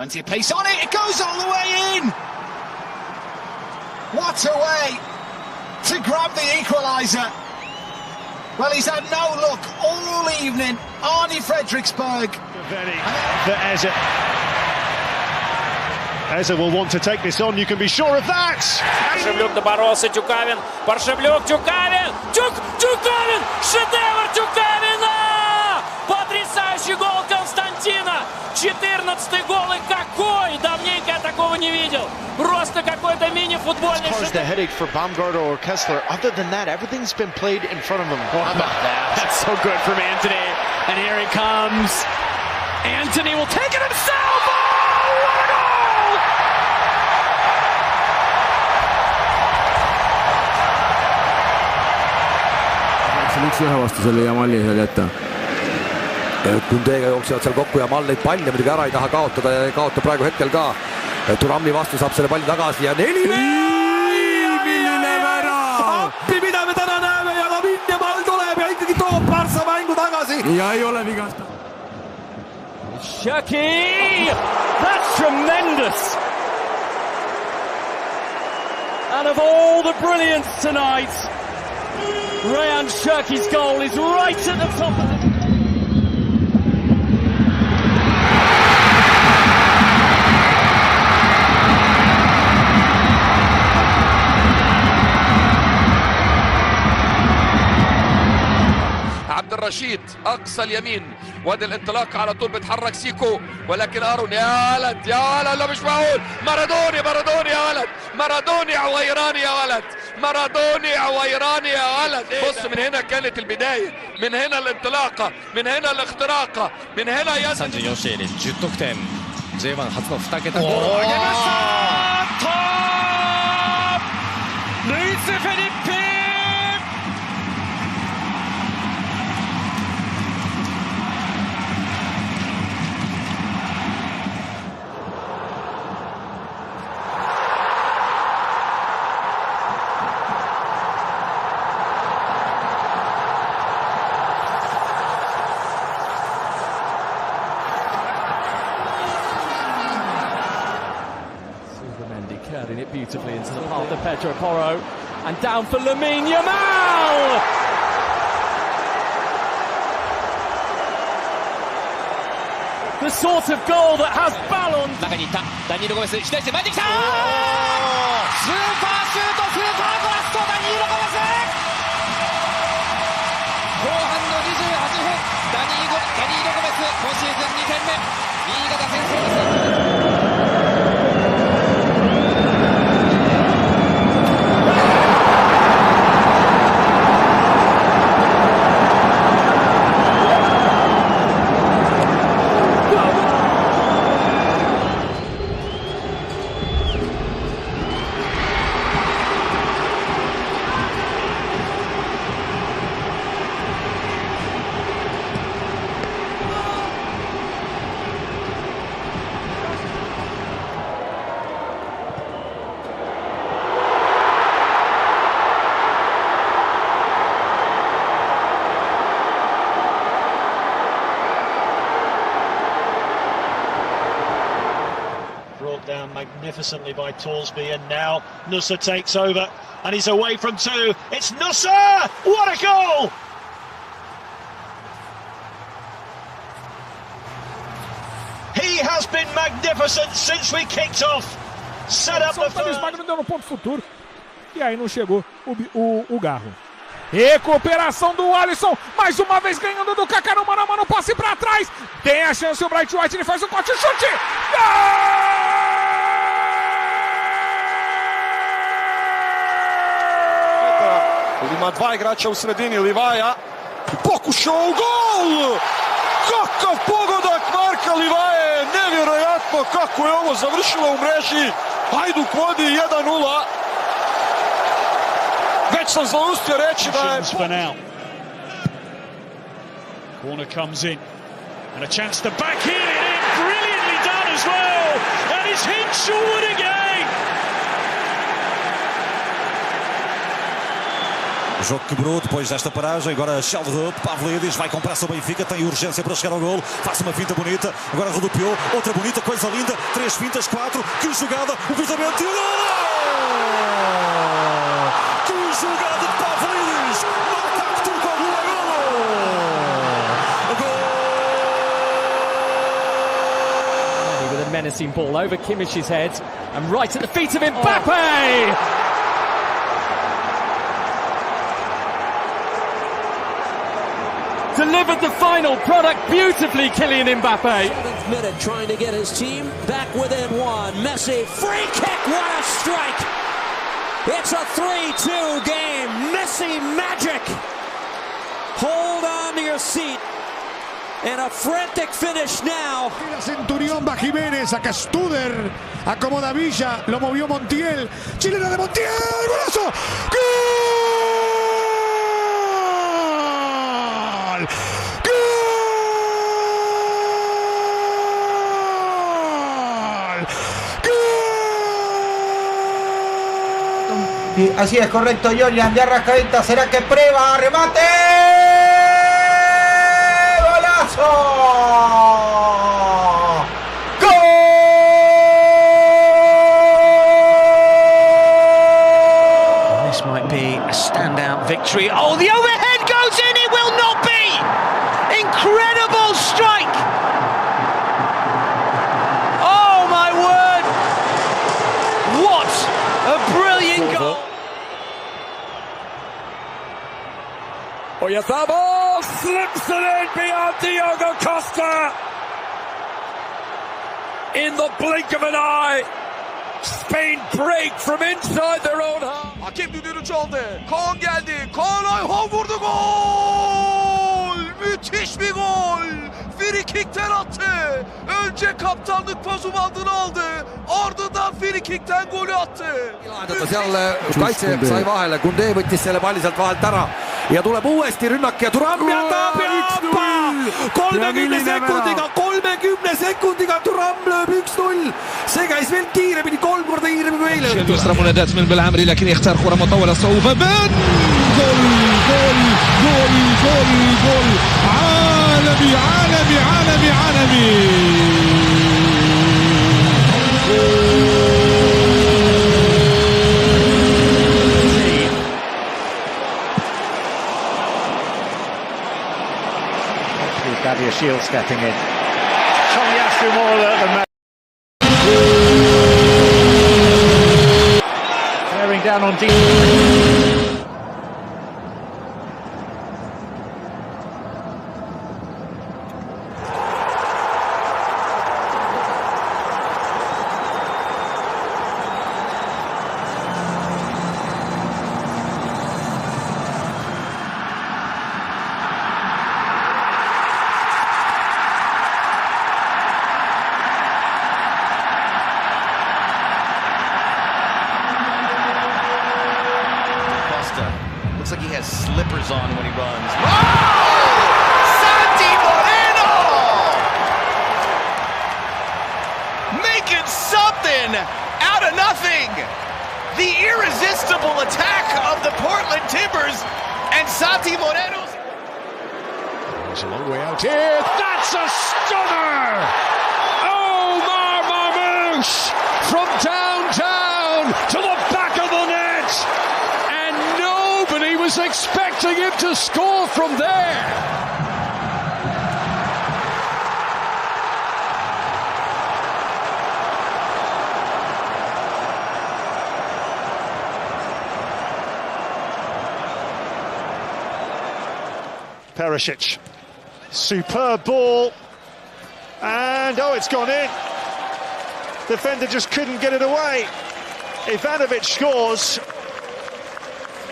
Plenty of pace on it, it goes all the way in! What a way to grab the equaliser! Well, he's had no luck all evening, Arnie Frederiksberg. For Eza will want to take this on, you can be sure of that! Паршевлюк доборолся, Тюкавин, Паршевлюк, Тюкавин, Тюкавин, шедевр Тюкавина! Потрясающий гол Константина! 14-й гол, и какой! Давненько я такого не видел. Просто какой-то мини-футбольный шедевр. The headache for Baumgartner or Kessler. Other than that, everything's been played in front of him. How about that? That's so good from Anthony. And here he comes. Anthony will take it himself. Oh, what a goal! üks ühevastus oli ja Malli seal jätta. Tundega jooksevad seal kokku ja Mall neid palle muidugi ära ei taha kaotada ja ei kaota praegu hetkel ka. Turammi vastu saab selle palli tagasi ja 4-4! Milline värav! Appi, mida me täna näeme ja Lamin ja Mall tuleb ja ikkagi toob Barca mängu tagasi. Ja ei ole vigasta. Shaki! That's tremendous! And of all the brilliance tonight, Rayan Shirky's goal is right at the top of the... عبد الرشيد اقصى اليمين وادي الانطلاق على طول بيتحرك سيكو ولكن ارون يا ولد يا ولد لا مش معقول مارادوني يا ولد مارادوني عويراني يا ولد مارادوني عويراني يا ولد بص من هنا كانت البدايه من هنا الانطلاقه من هنا الاختراقه من هنا 34試合で10得点 J1 初の2桁ゴールを挙げましたルイス・フェリッペ Curling it beautifully into the path of Pedro Porro and down for Lamine Yamal! The sort of goal that has Ballon. 中に行ったダニーロ・ゴメス左手前に来たスーパーシュートスーパーブラストダニーロ・ゴメス後半の28分ダニーロ・ゴメス今シーズン2点目新潟先制です Down magnificently by Torsby, and now Nusa takes over and he's away from two. It's Nusa! What a goal! He has been magnificent since we kicked off. Set up the first. Magno deu no ponto futuro e aí não chegou o Garro. Recuperação do Alisson, mais uma vez ganhando do Kaká no mano a mano, passe pra trás. Tem a chance o Bright White, ele faz o corte, chute. Gol! Ima dva igrača u sredini, Livaja pokušao u gol! Kakav pogodak Marka Livaje, nevjerojatno kako je ovo završilo u mreži. Hajduk vodi 1-0. Već sam zauspio reći da je... Corner comes in and a chance to backheel it in, brilliantly done as well, and it's Hinshelwood again. O jogo quebrou depois desta paragem. Agora Sheldrup, Vaselinas vai com pressa o Benfica. Tem urgência para chegar ao golo. Faz uma finta bonita. Agora rodopiou. Outra bonita, coisa linda. 3 fintas, 4. Que jogada. O cruzamento e o golo! Que jogada de Vaselinas! Marca a turco ao golo! With a menacing ball over Kimmich's head and right at the feet of Mbappe! Delivered the final product beautifully, Kylian Mbappe. 7th minute, trying to get his team back within one. Messi, free kick, what a strike! It's a 3-2 game. Messi magic. Hold on to your seat. And a frantic finish now. Centurión va Jiménez, acá Studer, acomoda Villa, lo movió Montiel. Chilena de Montiel, golazo. ¡Gol! Sí, así es, correcto, Jordan, de arrascadita, ¿será que prueba? ¡Remate! ¡Golazo! ¡Gol! This might be a standout victory. Oh, the overhead goes in, it will not be! Incredible strike! Oh my word! What a brilliant goal! Oyarzabal slips it in beyond Diogo Costa. In the blink of an eye, Spain break from inside their own half. Hakem düdüğünü çaldı. Kaan geldi. Kaan Ayhan vurdu, gol! Müthiş bir gol! Free kick'ten attı. Önce kaptanlık pasumandını aldı. Ardından free kick'ten golü attı. Seal kaitse sai vahele, Koundé võttis selle palli sealt vahelt ära ja tuleb uuesti rünnak ja Thuram ja ta peab 30 sekundiga Thuram lööb 1-0. See käis veel kiiremini, 3 korda kiiremini kui eile. يسرى منادات من بالعمري لكن يختار كرة مطولة صعوبة من جول جول جول جول جول عالمي عالمي عالمي عالمي. Shield stepping in. Tomiyasu Mola, the man. Bearing down on deep. Looks like he has slippers on when he runs. Oh! Santi Moreno! Making something out of nothing. The irresistible attack of the Portland Timbers and Santi Moreno. It's a long way out here. That's a stunner! Omar Marmoush from downtown to the back of the net. And nobody was expecting him to score from there. Perisic, superb ball, and oh, it's gone in. Defender just couldn't get it away. Ivanovic scores.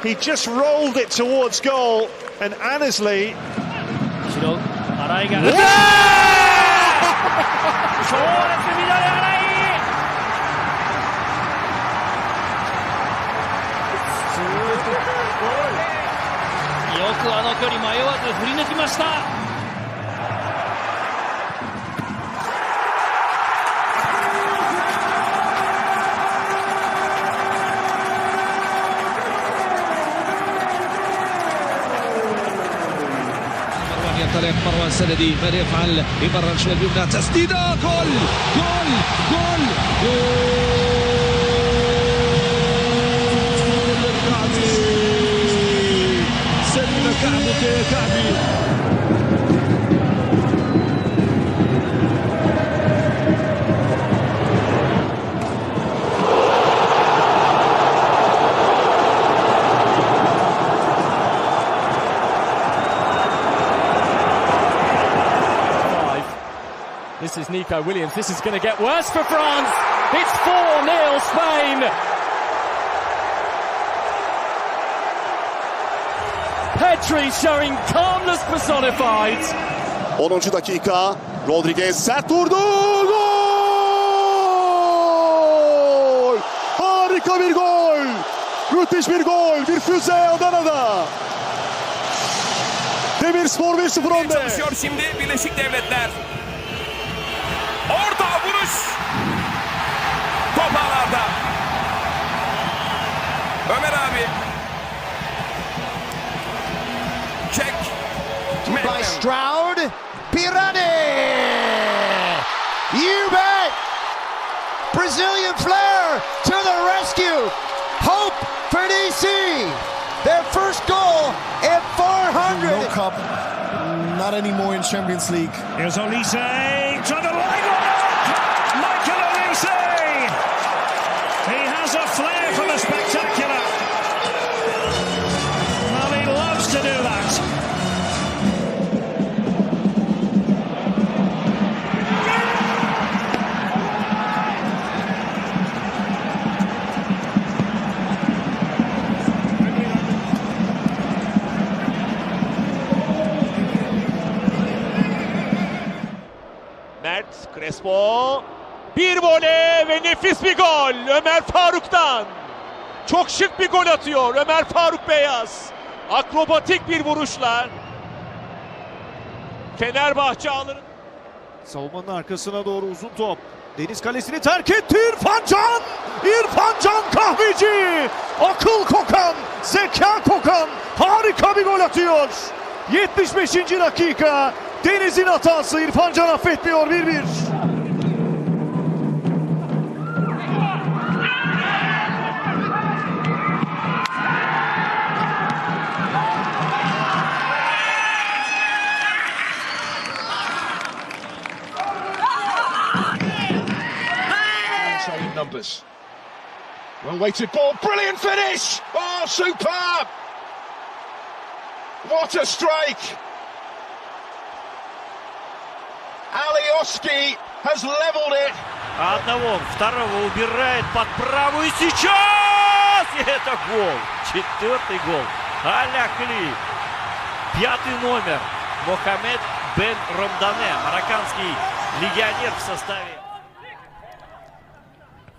He just rolled it towards goal, and Annesley. سندي ماذا يفعل؟ يمرر شوي اليمنى تسديده جول جول جول جول الكعبي سلم كعبك يا كعبي. This is Nico Williams. This is going to get worse for France. It's 4-0 Spain. Petri showing calmness personified. 10. dakika. Rodriguez sert vurdu. Gol! Harika bir gol. Müthiş bir gol. Bir füze Adana'da. Demirspor 1-0 önde. Çalışıyor şimdi Birleşik Devletler. Orta vuruş. Top ağlarda. Ömer abi. Çek. By Stroud. Pirani. You bet. Brazilian flair to the rescue. Hope for DC. Their first goal in 400. No cup. Not anymore in Champions League. Here's Olise to the line. Michael Olise. He has a flair for the spectacular. Well, he loves to do that. Crespo bir voley ve nefis bir gol Ömer Faruk'tan. Çok şık bir gol atıyor Ömer Faruk Beyaz. Akrobatik bir vuruşla Fenerbahçe alır. Savunmanın arkasına doğru uzun top. Deniz kalesini terk etti İrfan Can. İrfan Can Kahveci. Akıl kokan, zeka kokan harika bir gol atıyor. 75. dakika. Deniz'in hatası, İrfan Can affetmiyor. 1-1. Numbers. Well weighted ball, brilliant finish! Oh, superb! What a strike! Alioski has leveled it. Одного, второго убирает под правую сейчас! И это гол. 4-й гол. Аля-Хли. 5-й номер. Мохаммед Бен Ромдане. Марокканский легионер в составе.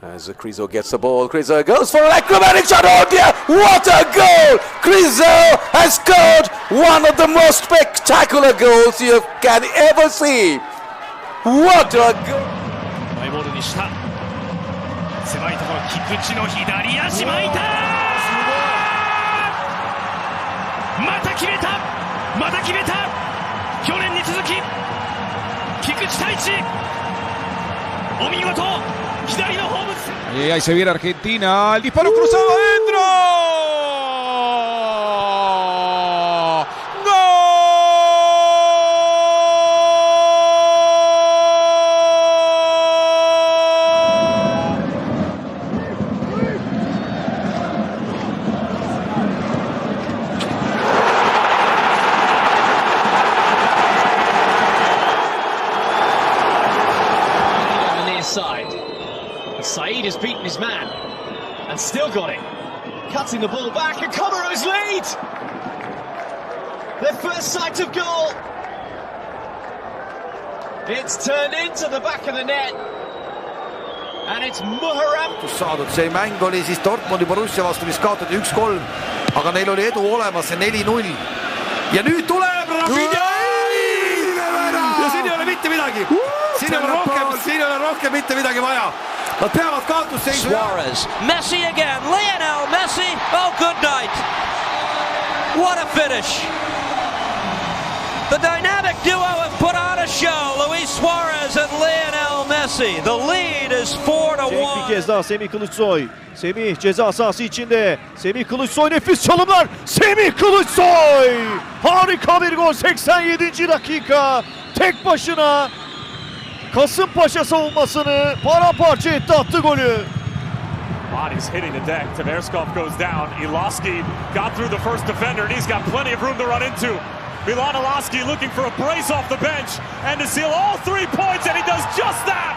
As Krizo gets the ball, Krizo goes for an acrobatic shot. Oh dear, what a goal! Krizo has scored one of the most spectacular goals you can ever see. What a goal! マイボールにした。狭いところ、菊池の左足巻いた。また決めた。また決めた。去年に続き、菊池太一。お見事。Y ahí se viene Argentina, el disparo cruzado adentro. On the near side. Saeed has beaten his man and still got it. Cutting the ball back and Comoros lead! Their first sight of goal. It's turned into the back of the net. And it's Muharram. Saadud, see mäng oli siis Dortmundi Borussia vastu, mis kaotati 1-3, aga neil oli edu olemas, see 4-0. Ja nüüd tuleb Rafinha! Ja siin ei ole mitte midagi. Siin ei ole rohkem mitte midagi vaja. Nad peavad kaotusseisu. Suarez, Messi again, Lionel Messi. Oh, good night. What a finish. The dynamic duo have put on a show. Luis Suarez and Lionel Messi. The lead is 4-1. Bir kez daha Semih Kılıçsoy. Semih ceza sahası içinde. Semih Kılıçsoy nefis çalımlar. Semih Kılıçsoy! Harika bir gol 87. dakika. Tek başına Kasımpaşa savunmasını paramparça etti, attı golü. Bodies hitting the deck. Tverskov goes down. Iloski got through the first defender, and he's got plenty of room to run into. Milan Iloski looking for a brace off the bench and to seal all 3 points, and he does just that.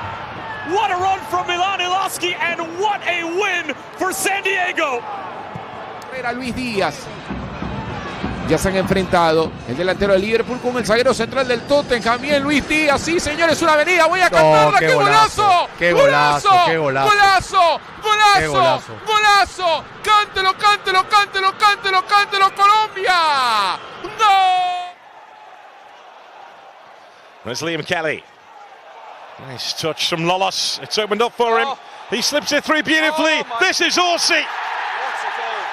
What a run from Milan Iloski, and what a win for San Diego. Era Luis Díaz. Ya se han enfrentado el delantero del Liverpool con el zaguero central del Tottenham. Bien, Luis Díaz, sí señores, una avenida, voy a cantarla, ¡qué golazo! ¡Qué golazo! ¡Qué golazo! ¡Golazo! ¡Qué golazo! ¡Golazo! ¡Cántelo, cántelo, cántelo, cántelo, cántelo, Colombia! ¡No! There's Liam Kelly. Nice touch from Lolos. It's opened up for him. He slips it through beautifully. This is Orsi.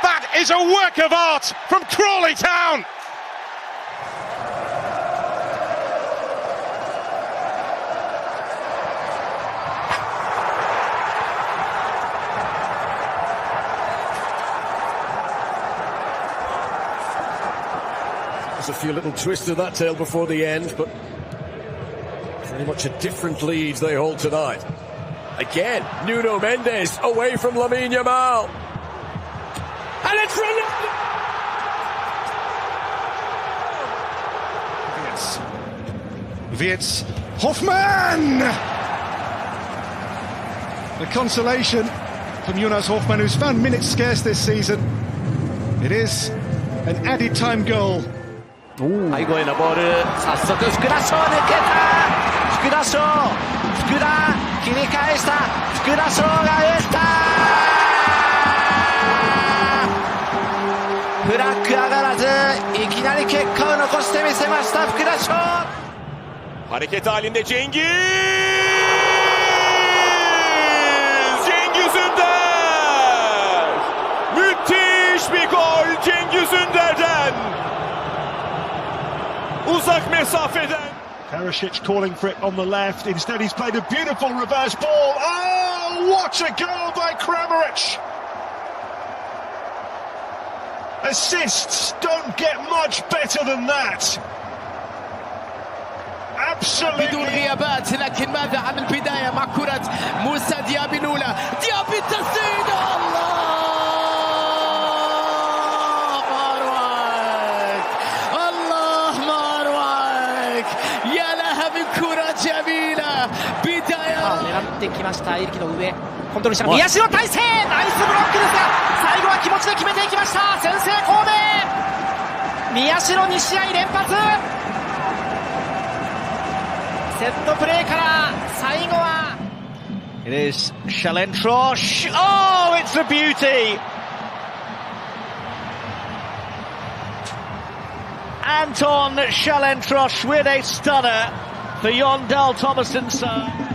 That is a work of art from Crawley Town. There's a few little twists of that tail before the end, but very much a different lead they hold tonight. Again, Nuno Mendes away from Lamine Yamal. And it's Wirtz, Hoffman! The consolation from Jonas Hoffman, who's found minutes scarce this season. It is an added time goal. 背後へのボール、早速福田翔抜けた、福田翔、福田切り返した、福田翔が打った、フラッグ上がらず、いきなり結果を残してみせました福田翔。Hareket halinde Cengiz! Cengiz Ünder! Müthiş bir gol Cengiz Ünder'den! Uzak mesafeden. Perisic calling for it on the left. Instead, he's played a beautiful reverse ball. Oh, what a goal by Kramaric! Assists don't get much better than that. Absolutely. بدون غيابات، لكن ماذا عن البداية مع كرة موسى ديابي الأولى؟ ديابي التسديد، الله ماروك، الله ماروك، يا لها من كرة جميلة. بداية 狙ってきました。エリキの上コントロールした宮代大勢、ナイスブロックですが最後は気持ちで決めていきました。先制神戸、宮代2試合連発。セットプレーから最後は It is Shalentrosh. Oh, it's a beauty. Anton Shalentrosh with a stunner for Jon Dahl Tomassen's side.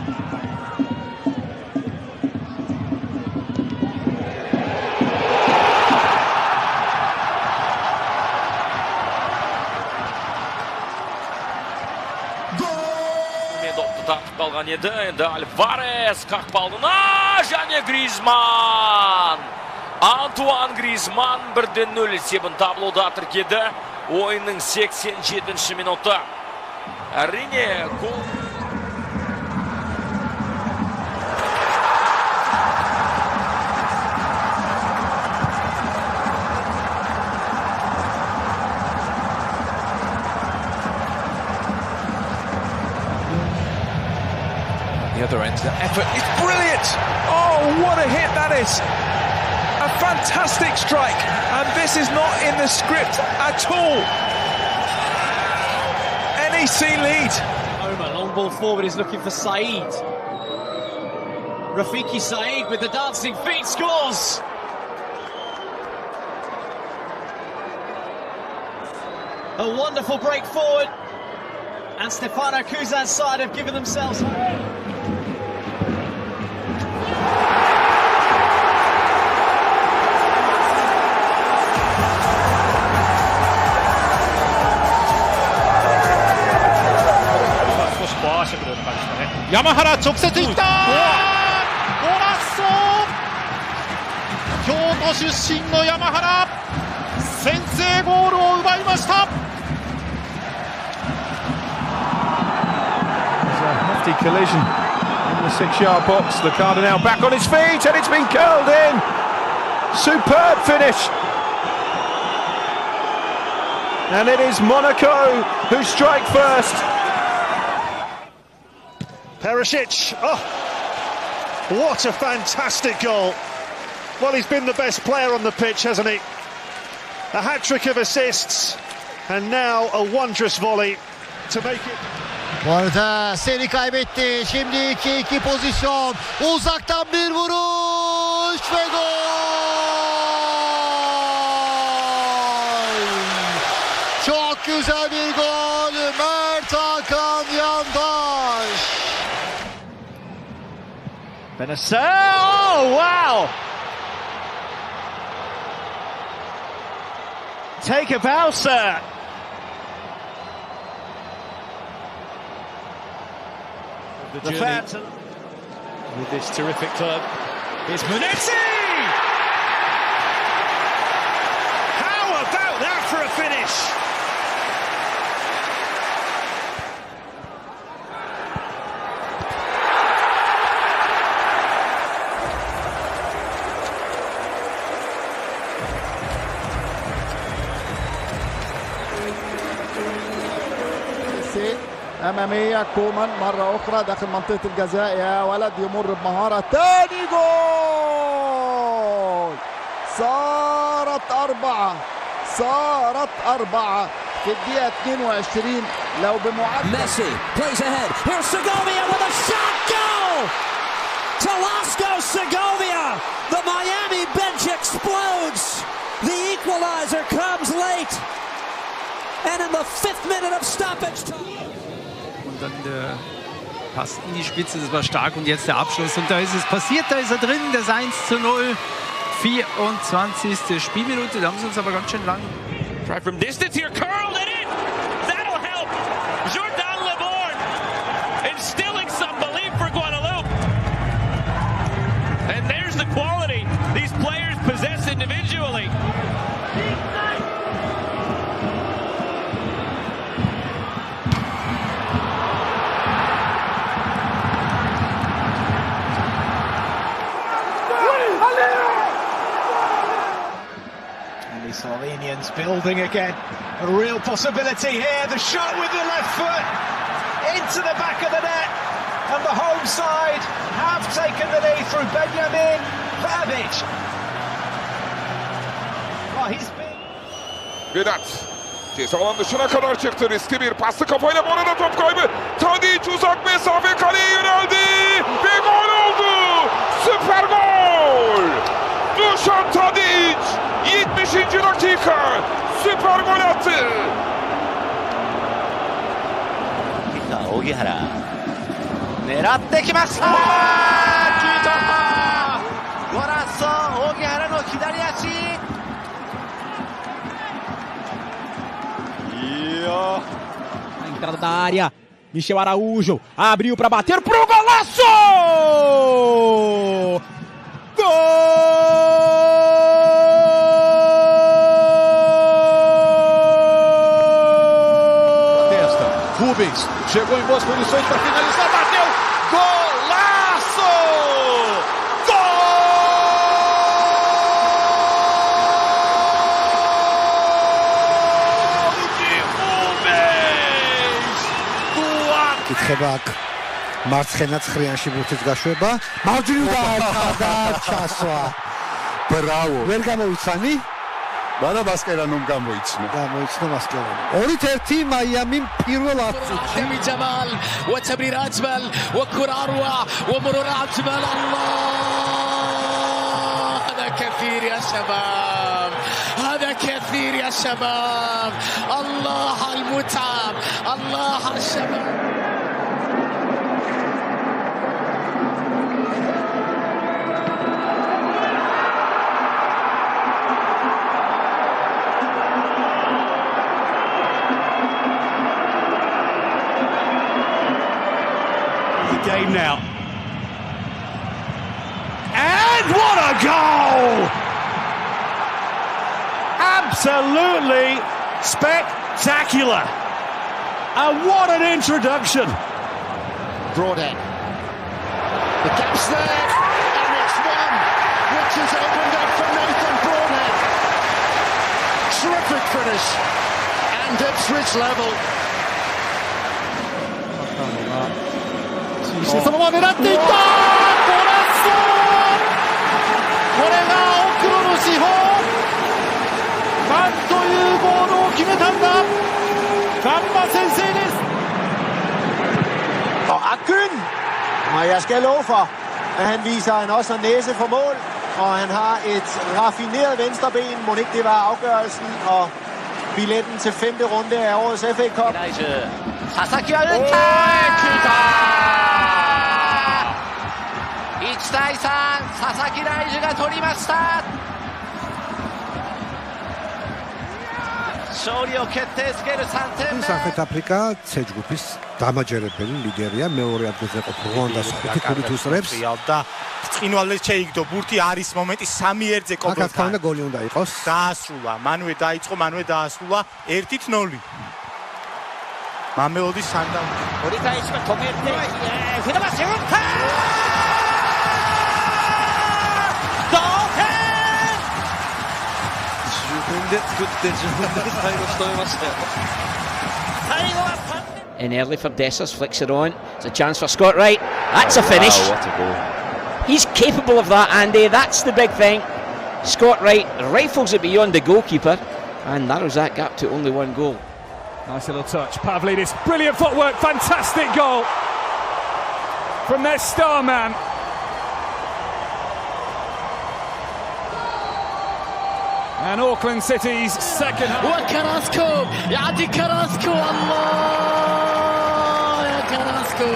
Тартып қалған еді, енді Альварес қақпа алдына, және Гризман. Антуан Гризман 1-0 есебін таблода тіркеді. Ойынның 87-ші минутта. Әрине, гол. The other end, the effort is brilliant. Oh, what a hit that is. A fantastic strike. And this is not in the script at all. NEC lead. Omar, long ball forward, is looking for Saeed. Rafiki Saeed with the dancing feet scores. A wonderful break forward. And Stefano Kuzan's side have given themselves hope. 山原直接いった。ゴラッソ。京都出身の山原、先制ゴールを奪いました。Hefty collision in the 6-yard box. The Cada now back on his feet and it's been curled in. Superb finish. And it is Monaco who strike first. Perisic. Oh, what a fantastic goal. Well, he's been the best player on the pitch, hasn't he? A hat-trick of assists and now a wondrous volley to make it. Bu arada seri kaybetti. Şimdi 2-2 pozisyon. Uzaktan bir vuruş ve gol! Çok güzel bir gol. Mert Hakan Yandaş. Benacer. Oh, wow! Take a bow, sir. The fans with this terrific club. Here's Monetti! How about that for a finish? أمامية كومان مرة أخرى داخل منطقة الجزاء. يا ولد يمر بمهارة. تاني جول. صارت أربعة في الدقيقة 22 لو بمعدل. Messi plays ahead. Here's Segovia with a shot. Goal! Telesco Segovia. The Miami bench explodes. The equalizer comes late. And in the 5th minute of stoppage time. Und dann der Pass in die Spitze, das war stark. Und jetzt der Abschluss. Und da ist es passiert, da ist er drin, das 1:0. 24. Spielminute, da haben sie uns aber ganz schön lang. Try from distance here, curled it in. That'll help. Jordan Laborn instilling some belief for Guadeloupe. And there's the quality these players possess individually. The Slovenians building again. A real possibility here. The shot with the left foot into the back of the net. And the home side have taken the lead through Benjamin Babic. Well, he's been... Vedat. Ceza alan dışına kadar çıktı. Riskli bir paslı kafayla Mora'da top kaybı. Tadic uzak mesafe kaleye yöneldi. Ve gol oldu. Süper gol. Dušan Tadic 70. dakika süper gol attı. 荻原狙ってきました。キートゴラッソ荻原の左足。Entrada da área. Michel Araújo abriu para bater pro golaço! Rubens chegou em boas condições para finalizar, bateu, golaço! Gol de Rubens! კითხება აქ მარცხენა ცხრიანში ბურთის გაშვება, მარჯვნიდან ჩასვა. ბრავო. ვერ გამოიცანი? Bana Mascherano გამოიცნო. გამოიცნო Mascherano. 2-1 مايامي პირველ აფსიდში. جمال وتمرير اجمل وكره اروع ومرور اجمل. الله هذا كثير يا شباب، هذا كثير يا شباب. الله على المتعب، الله على الشباب. Game And what a goal! Absolutely spectacular. And what an introduction. Broadhead. The gap's there, and it's one which has opened up for Nathan Broadhead. Terrific finish, and Ipswich level. そのまま狙っていったゴラッソこれが奥野の至宝なんというゴールを決めたんだガンバ先制です Og Akgyn, og jeg skal love for, at han viser en også en næse for mål, og han har et raffineret venstreben, må ikke det var afgørelsen, og billetten til 5. runde af årets FA Cup. Sasakiは打った1対3佐々木大樹が取りました勝利を決定づける3点目 სამხრეთ აფრიკა C ჯგუფის დამაჯერებელი ლიდერია მეორე ადგილზე ყოფ რუანდას 5 ქულით უსწრებს და წინვალეს შეიგდო ბურთი არის მომენტი 3-1-ზე ყოფილთან. აქ თქმა გოლი უნდა იყოს. დაასრულა, მანვე დაიწყო, მანვე დაასრულა 1-0. მამელოდის სანდაუნი. 折り返しが止めて船橋打った同点自分で作って自分で最後仕留めましたよ In early for Dessers, flicks it on. It's a chance for Scott Wright. That's a finish. Wow, what a goal. He's capable of that, Andy. That's the big thing. Scott Wright rifles it beyond the goalkeeper and narrows that gap to only one goal. Nice little touch. Pavlidis, brilliant footwork, fantastic goal from their star man. And Auckland City's second half. وكراسكو يعدي كراسكو الله يا كراسكو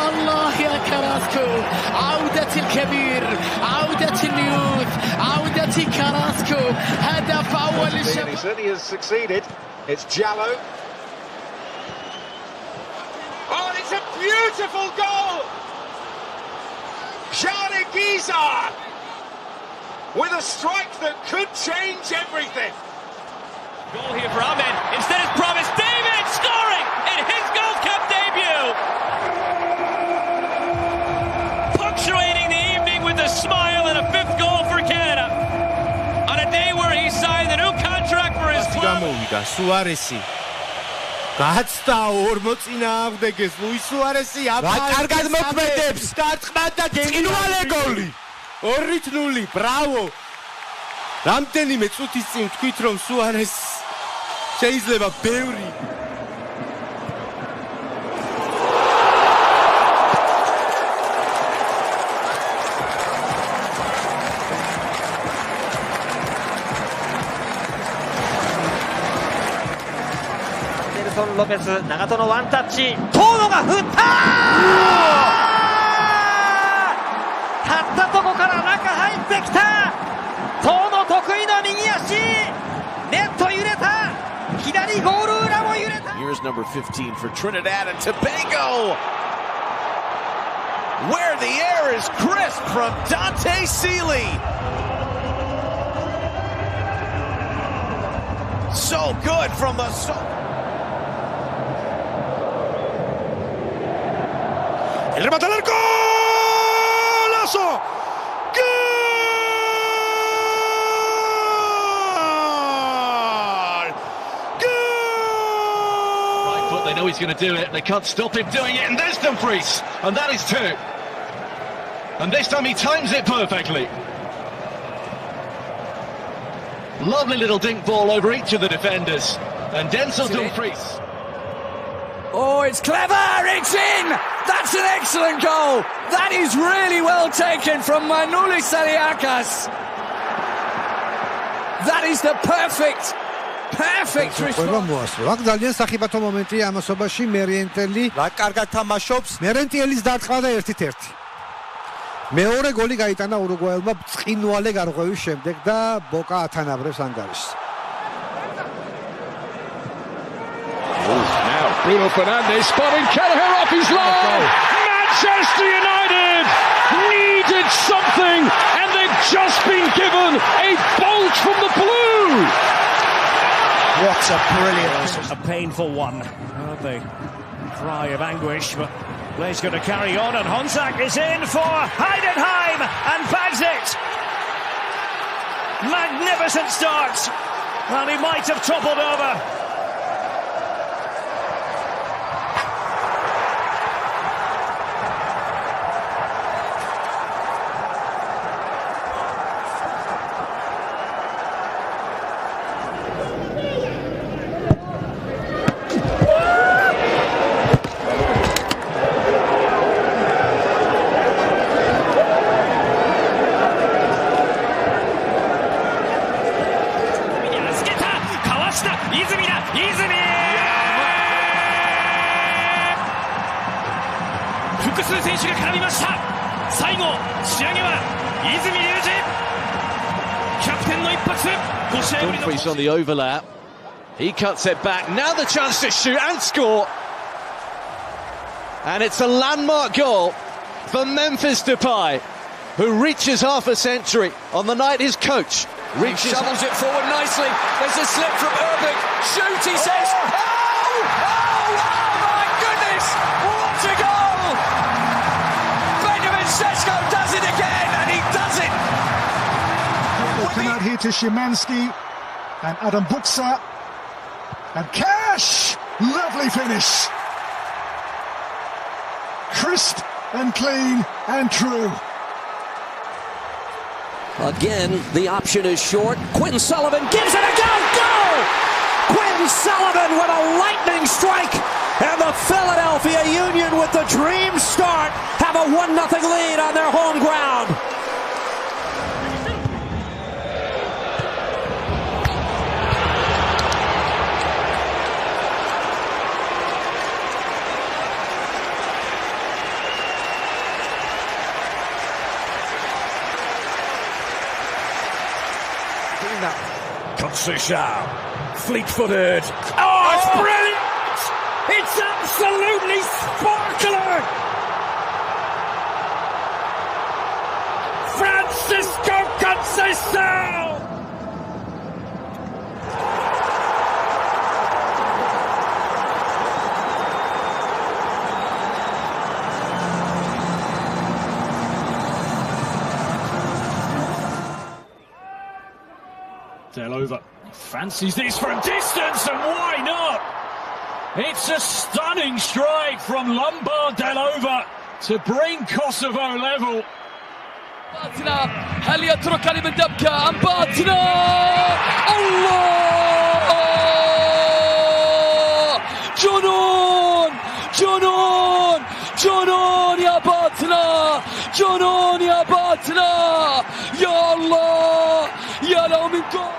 الله يا كراسكو عودة الكبير عودة اليوث عودة كراسكو هدف أول He certainly has succeeded. It's Jallo. Oh, it's a beautiful goal! Jari Giza with a strike that could change everything. Goal here for Ahmed. Instead it's Promise David scoring in his Gold Cup debut. Punctuating the evening with a smile and a 5th goal for Canada. On a day where he signed a new contract for his club. გამოვიდა სუარესი. გაცდა 40 წინააღმდეგეს ლუის სუარესი კარგად მოქმედებს. დარტყმად და წინვალე გოლი. 2-0, ბრავო. რამდენიმე წუთის წინ თქვით რომ სუარეს შეიძლება ბევრიロペス長友ワンタッチ遠野が振った張ったとこから中入ってきた遠野得意の右足ネット揺れた左ゴール裏も揺れた Here's number 15 for Trinidad and Tobago where the air is crisp from Dante Seeley. So good from the El remate al arco. ¡Golazo! ¡Gol! Right foot, they know he's going to do it. They can't stop him doing it. And there's Dumfries. And that is 2. And this time he times it perfectly. Lovely little dink ball over each of the defenders. And Denzel Dumfries. Oh, it's clever! It's in! That's an excellent goal! That is really well taken from Manoulis Saliakas. That is the perfect response. აქ ძალიან სახიფათო მომენტია ამასობაში მერენტელი რა კარგად თამაშობს მერენტელის დარტყმა და 1-1 მეორე გოლი გაიტანა ურუგვაელმა წინვალე გარღვევის შემდეგ და ბოკა ათანაბრებს ანგარიშს Bruno Fernandes spotting Kelleher off his line. Manchester United needed something just been given a bolt from the blue. What a brilliant, a painful one. Oh, the cry of anguish, but Blaise going to carry on, and Honzak is in for Heidenheim and bags it. Magnificent start, and he might have toppled over. Dumfries on the overlap. He cuts it back. Now the chance to shoot and score. And it's a landmark goal for Memphis Depay, who reaches half a century on the night his coach reaches. Shovels it forward nicely. There's a slip from Erving. Shoot, he says. Oh my goodness! What a goal! Benjamin Sesko does it again, and he does it. They'll come out here to Szymanski and Adam Buksa and Cash. Lovely finish. Crisp and clean and true. Again, the option is short. Quinn Sullivan gives it a go! Goal! Quinn Sullivan with a lightning strike. And the Philadelphia Union, with the dream start, have a 1-0 lead on their home ground. Conceição, fleet-footed. Oh, it's brilliant! It's absolutely sparkling! Francisco Conceição! Delova fancies this from distance, and why not? It's a stunning strike from Lombard Delova to bring Kosovo level. هل يترك علي بن دبكة أم باطنة؟ الله! جنون! جنون! جنون يا باطنة! جنون يا باطنة! يا الله! يا لو من جول!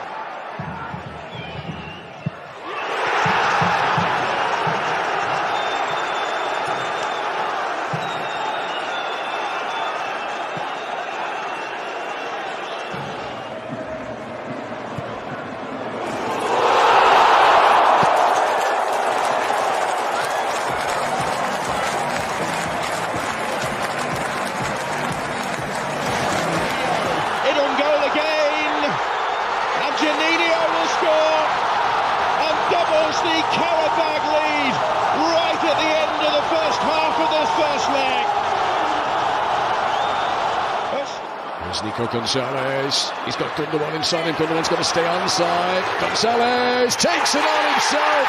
Nico Gonzalez, he's got Gundogan inside him, Gundogan's got to stay onside. Gonzalez takes it on himself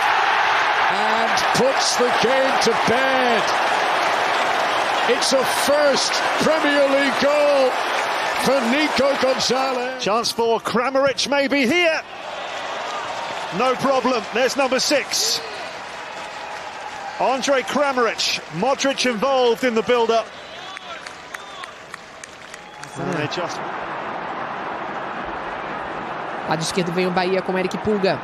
and puts the game to bed. It's a first Premier League goal for Nico Gonzalez. Chance for Kramaric maybe here. No problem, there's number 6. Andre Kramaric, Modric involved in the build-up. Lado esquerdo vem o Bahia com o Eric Pulga.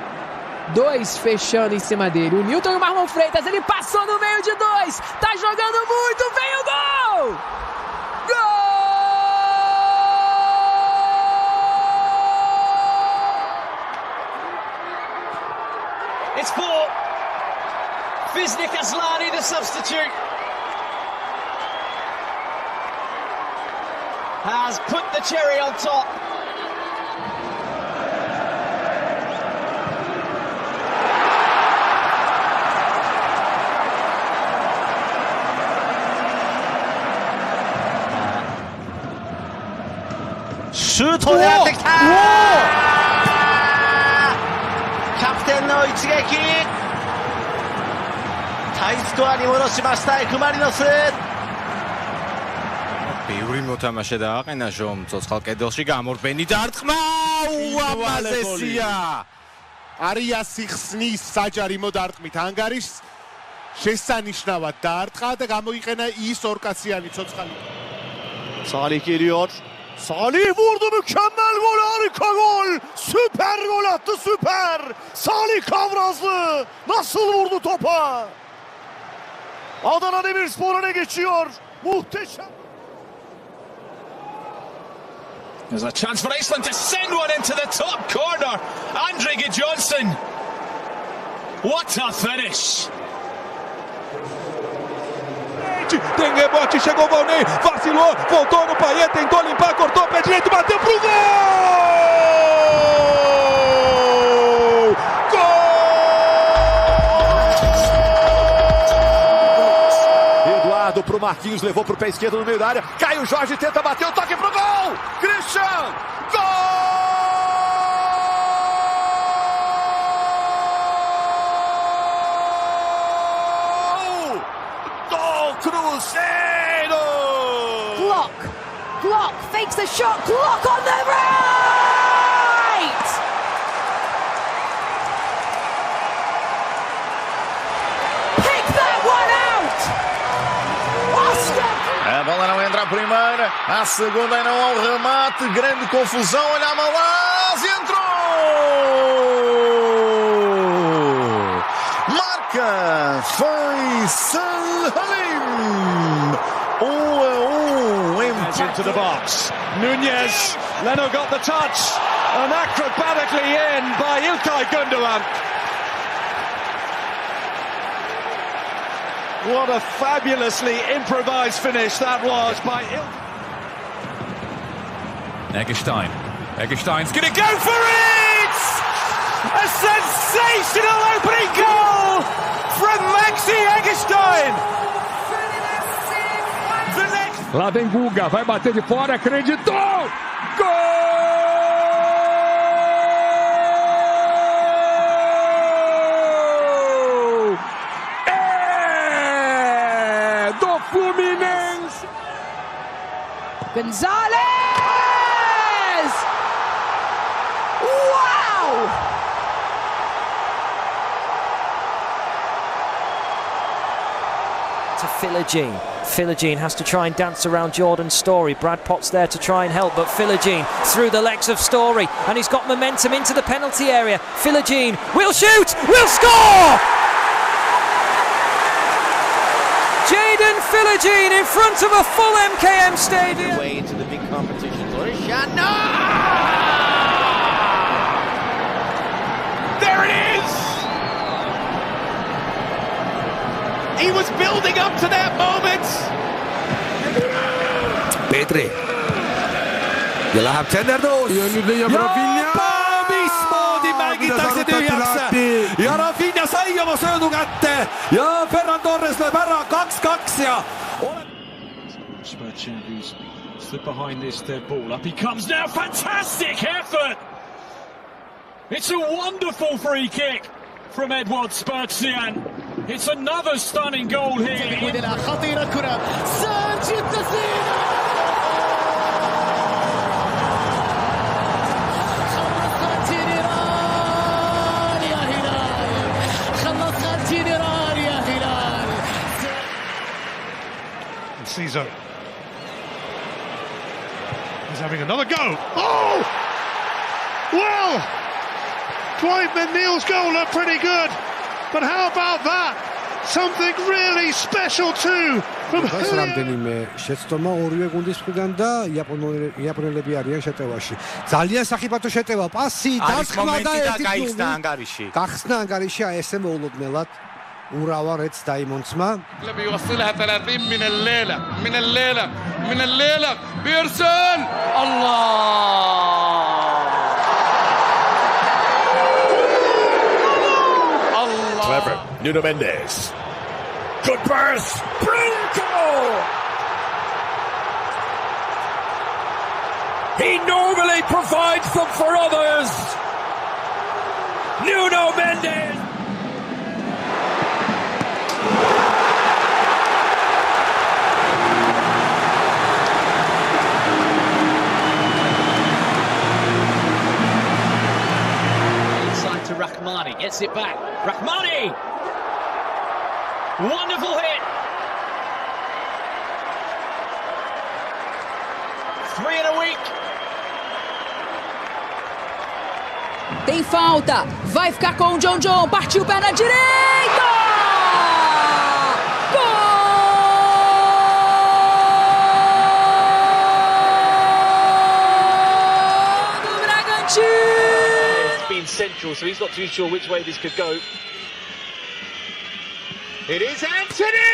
2 fechando em cima dele. O Newton e o Marlon Freitas. Ele passou no meio de 2. Tá jogando muito. Vem o gol! Gol! It's for Fisnik Aslani, the substitute. has put the cherry on top. 슛 올려 득점! 캡틴의一撃タイスコアに戻しましたエクマリノスბევრი მოთამაშე დააყენა ჟომ ცოცხალ კედელში გამორბენი დარტყმა უამაზესია არია სიხსნის საჯარი მოდარტყმით ანგარიშს შესანიშნავად დაარტყა და გამოიყენა ის ორკაციანი ცოცხალი Salih geliyor. Salih vurdu, mükemmel gol, harika gol. Süper gol attı, süper. Salih Kavrazlı nasıl vurdu topa? Adana Demirspor öne geçiyor. Muhteşem. There's a chance for Iceland to send one into the top corner. Andre Gudjonsson. What a finish. Tem rebote, chegou o Valnei, vacilou, voltou no Payet, tentou limpar, cortou o pé direito, bateu pro gol! Gol! Eduardo pro Marquinhos, levou pro pé esquerdo no meio da área, Caio Jorge tenta bater o toque pro gol! Christian! Gol! Cruzeiro! Glock fakes the shot, Glock on the right! Pick that one out! Oscar! A bola não entra a primeira, a segunda não ao remate, grande confusão, olha a Malaz, entrou! Marca Faisal Halim! 1-1 into the box. Nunez, Leno got the touch, and acrobatically in by İlkay Gündoğan. What a fabulously improvised finish that was by İlkay. Eggestein. Eggestein's gonna go for it! A sensational opening goal from Maxi Eggestein! Lá vem Guga, vai bater de fora, acreditou! Gol! É do Fluminense! Gonzalez! Wow! To Philogene. Philogene has to try and dance around Jordan Story. Brad Potts there to try and help, but Philogene through the legs of Story, and he's got momentum into the penalty area. Philogene will shoot, will score! Jaden Philogene in front of a full MKM stadium. Way into the big competition. Shot, no! There it is! He was building up to that moment. Petri. Yılahap Tenderdos. Ja Rafinha sai oma söödu kätte ja Ferran Torres lööb ära 2-2 ja Spurs champions stood behind this third ball. Up he comes now. Fantastic effort. It's a wonderful free kick from Edward Sperzian. It's another stunning goal here. Cizo. He's having another go. Oh! Well, Dwight McNeil's goal looked pretty good, but how about that? Something really special too from რამდენიმე შეცდომა ორივე გუნდის მხრიდან და იაპონელები არიან შეტევაში. ძალიან სახიფათო შეტევა, პასი, დარტყმა და ერთი გოლი. გახსნა ანგარიში, აი ესე მოულოდნელად. ურავარეთს დაიმონცმა. بيوصلها 30 من الليلة بيرسل الله Clever. Nuno Mendes. Good burst. Brinco. He normally provides them for others. Nuno Mendes. To Rahmani, gets it back. Rahmani! Wonderful hit! 3 in a week. Tem falta. Vai ficar com o John. Partiu o pé na direita! Gol do Bragantino! Being central, so he's not too sure which way this could go. It is Anthony!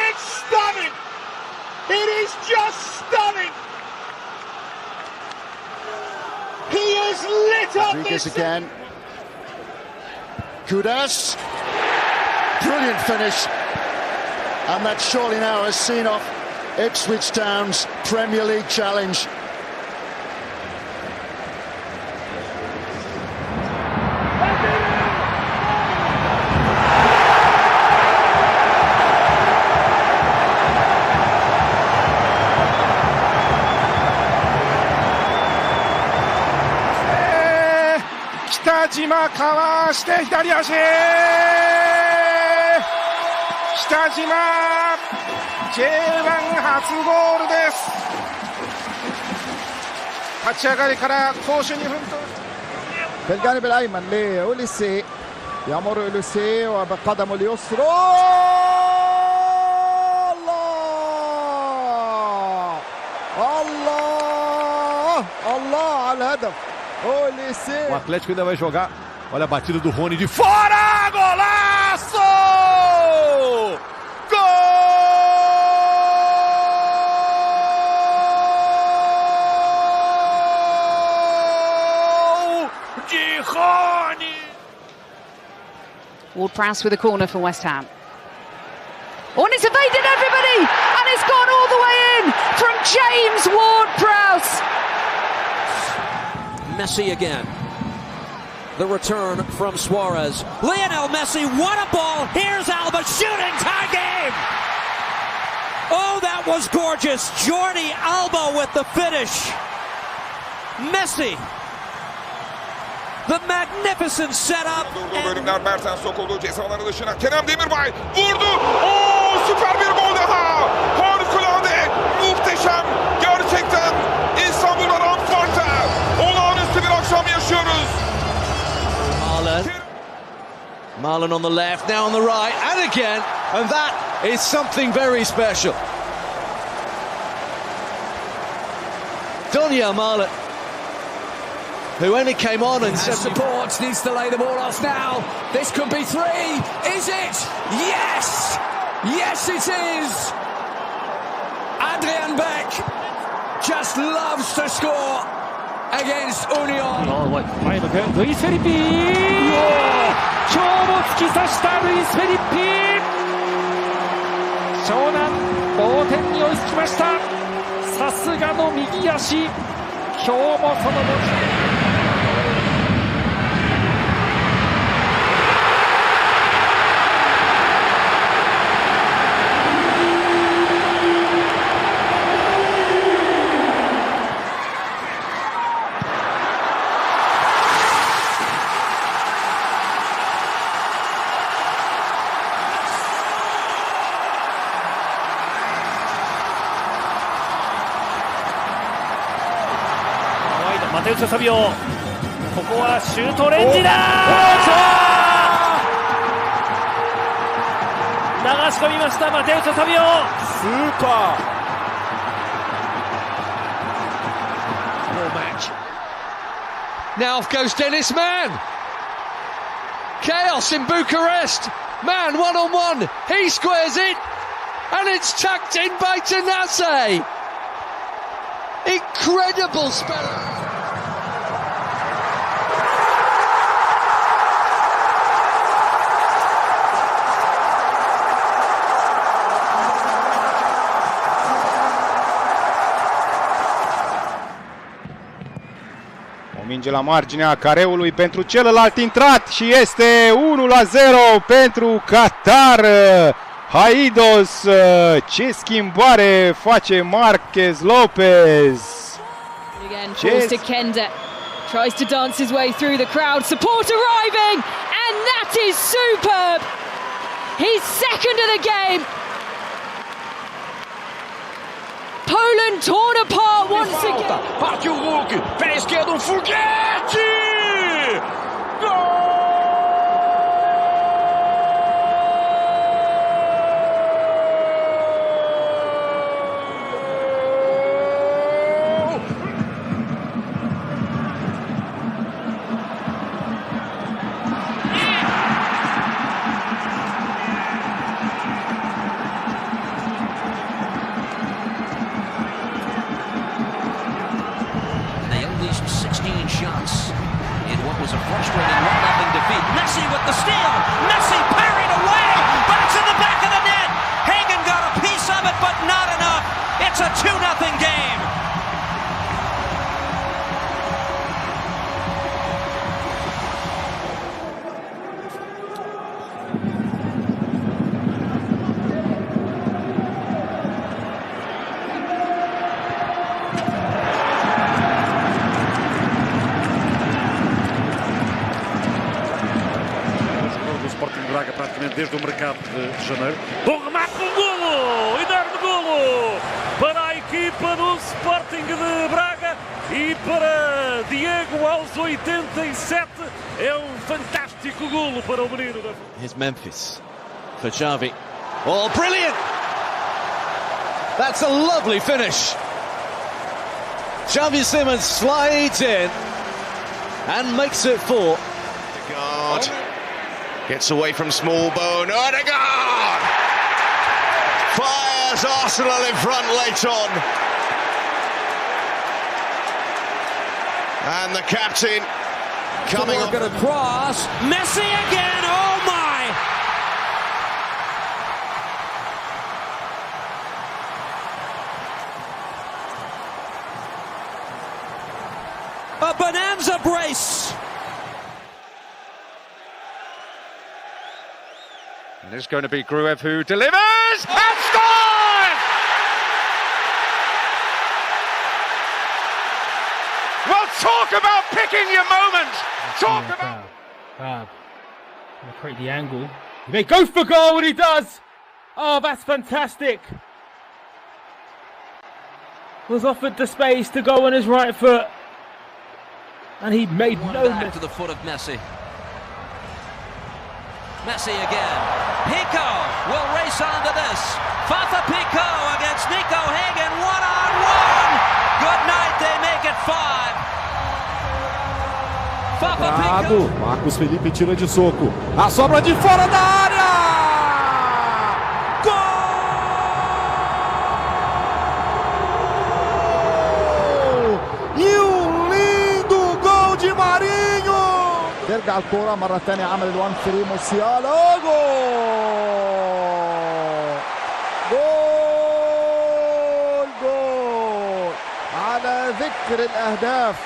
It's stunning! It is just stunning! He has lit up this again. Goles. Brilliant finish. And that surely now has seen off Ipswich Town's Premier League challenge. Kitajima かわして左足北島 J1 初ゴールです立ち上がりから攻守に奮闘 في الجانب الأيمن لأوليسي يمر أوليسي وبقدمه اليسرى الله على الهدف. O Atlético ainda vai jogar. Olha a batida do Rony de fora! Golaço! Gol de Rony! Ward-Prowse with a corner for West Ham. Oh, and it's evaded everybody! And it's gone all the way in from James Ward-Prowse! Messi again. The return from Suarez. Lionel Messi, what a ball! Here's Alba shooting, tie game! Oh, that was gorgeous. Jordi Alba with the finish. Messi. The magnificent setup. Bölümler Mertens sokuldu cezaların dışına. Kerem Demirbay vurdu. Oo, süper bir gol daha. Harikulade, muhteşem. Gerçekten İstanbul'da Rampart'ta olağanüstü bir akşam yaşıyoruz. Marlon on the left, now on the right, and again, and that is something very special. Donyell Marlon, who only came on and said support, needs to lay the ball off now. This could be 3. Is it? Yes! Yes, it is! Adrian Beck just loves to score against Union. Luis Felipe! 今日も突き刺したルイス・フェリッピ湘南同点に追いつきました。さすがの右足、今日もそのマテウス・サビオ、ここはシュートレンジだ。流し込みましたマテウス・サビオ。スーパー。Ball match. Now off goes Dennis Mann. Chaos in Bucharest. Man, one-on-one, he squares it, and it's tucked in by Tanase. Incredible spell. Minge la marginea careului pentru celălalt intrat și este 1-0 pentru Qatar. Haidos, ce schimbare face Marquez Lopez. Again, falls to Kenda, tries to dance his way through the crowd, support arriving, and that is superb. He's second of the game. Poland torn apart once again. Partiu o Hulk, pé esquerdo, um foguete! Gol! Shots in what was a frustrating 1-0 defeat. Messi with the steal. Messi parried away, but it's in the back of the net. Hagen got a piece of it, but not enough. It's a 2-0 game. Braga praticamente desde o mercado de janeiro. Bom remate no golo! Enorme golo! Para a equipa do Sporting de Braga e para Diego aos 87. É fantástico golo para o menino. Here's Memphis for Xavi. Oh, brilliant! That's a lovely finish. Xavi Simons slides in and makes it 4. God. Gets away from Smallbone. Odegaard! Fires Arsenal in front late on. And the captain coming up. Going to cross. Messi again. Oh my! A bonanza brace. And it's going to be Gruev who delivers and scores! Well, talk about picking your moment! Talk about... Fab. Gonna create the angle. He may go for goal, and he does! Oh, that's fantastic! Was offered the space to go on his right foot. And he made no mistake. To the foot of Messi. Messi again. Pico will race on to this. Fafa Pico against Nico Hagen, 1-on-1. Good night, they make it 5. Fafa Pico. Marcos Felipe tira de soco. A sobra de fora da área. Gol! E um lindo gol de Marinho. ترجع الكرة مرة ثانية عمل الوان فري موسيالا جول على ذكر الأهداف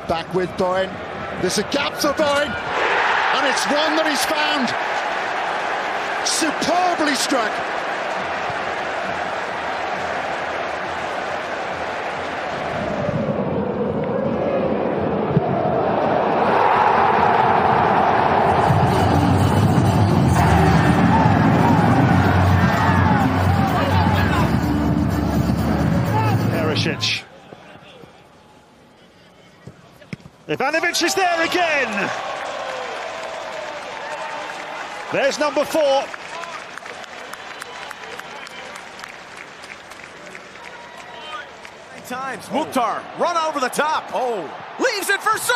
Back with Bowen. There's a gap for Bowen, and it's one that he's found. Superbly struck. Perisic. Ivanovic is there again. There's number 4. Times. Mukhtar, run over the top. Oh, leaves it for Surridge!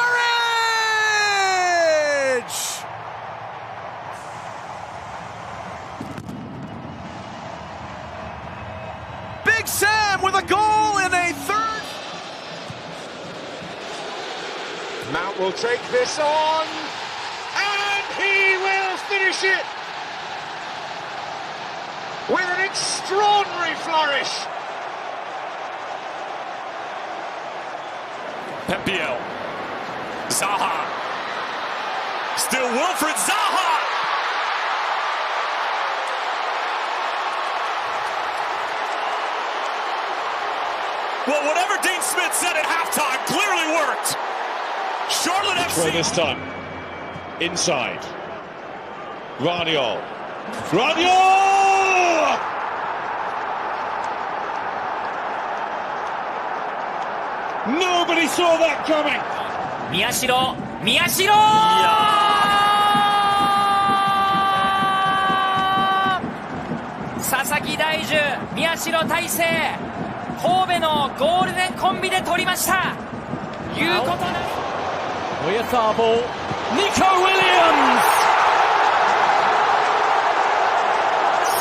Big Sam with a goal in a third. Mount will take this on, and he will finish it with an extraordinary flourish. Pepiel. Zaha. Still Wilfred Zaha. Well, whatever Dean Smith said at halftime clearly worked. Charlotte FC. Throw this time. Inside. Raniol. Raniol! Nobody saw that coming. Miyashiro. Sasaki Daiju、宮代大聖、神戸のゴールデンコンビで取りました。いうことな。Oyathabal. Nico Williams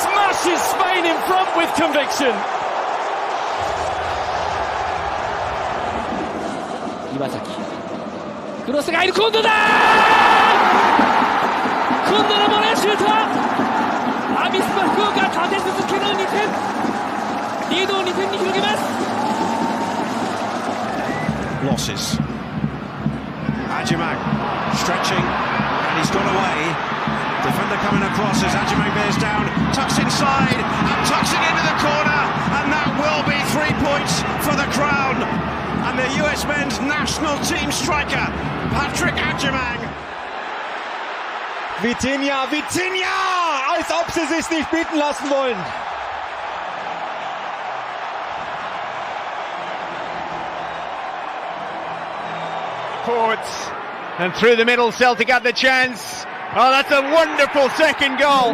smashes Spain in front with conviction. 岩崎、クロスが入る、今度だ、今度のボレーシュート、アビスパ福岡立て続けの2点、リードを2点に広げます。 Losses. Ajimag stretching, and he's got away. Defender coming across as Ajimag bears down, tucks inside and tucks it into the corner, and that will be 3 points for the Crown. And the US men's national team striker, Patrick Ajimag. Vitinha, als ob sie sich nicht bieten lassen wollen. Forwards and through the middle, Celtic had the chance. Oh, that's a wonderful second goal.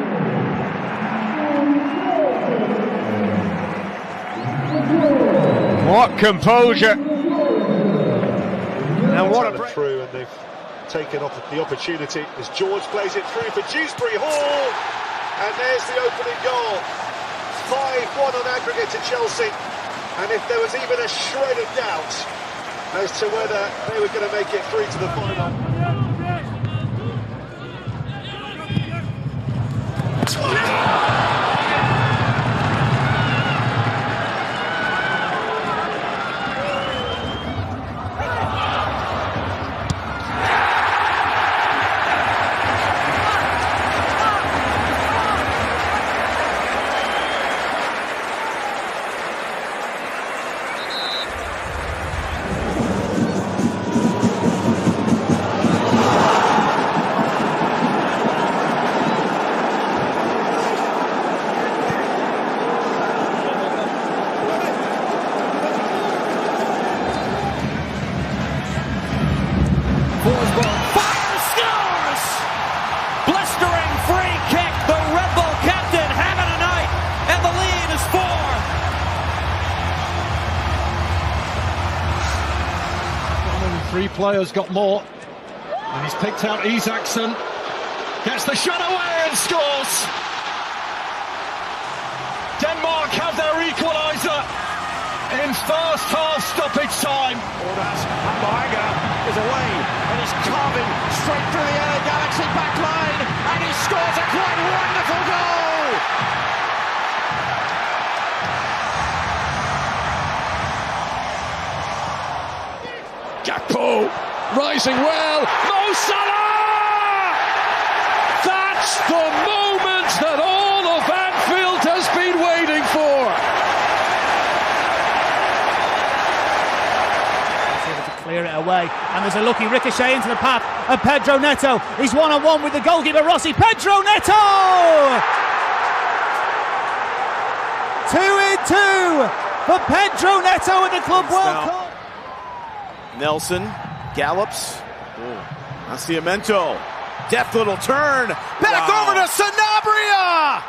What composure. And what a break. Through, and they've taken off the opportunity as George plays it through for Dewsbury Hall, and there's the opening goal. 5-1 on aggregate to Chelsea, and if there was even a shred of doubt as to whether they were going to make it through to the final. Three players got more, and he's picked out Isaacson, gets the shot away and scores. Denmark have their equaliser in first half stoppage time. Ordaz, Ambaega is away, and he's carving straight through the LA Galaxy back line, and he scores a quite wonderful goal. Gakpo rising well. Mo Salah! That's the moment that all of Anfield has been waiting for. He's able to clear it away, and there's a lucky ricochet into the path of Pedro Neto. He's one-on-one with the goalkeeper Rossi. Pedro Neto! 2-2 for Pedro Neto at the Club World Cup. Nelson gallops. Nascimento Deft little turn. Back over to Sanabria.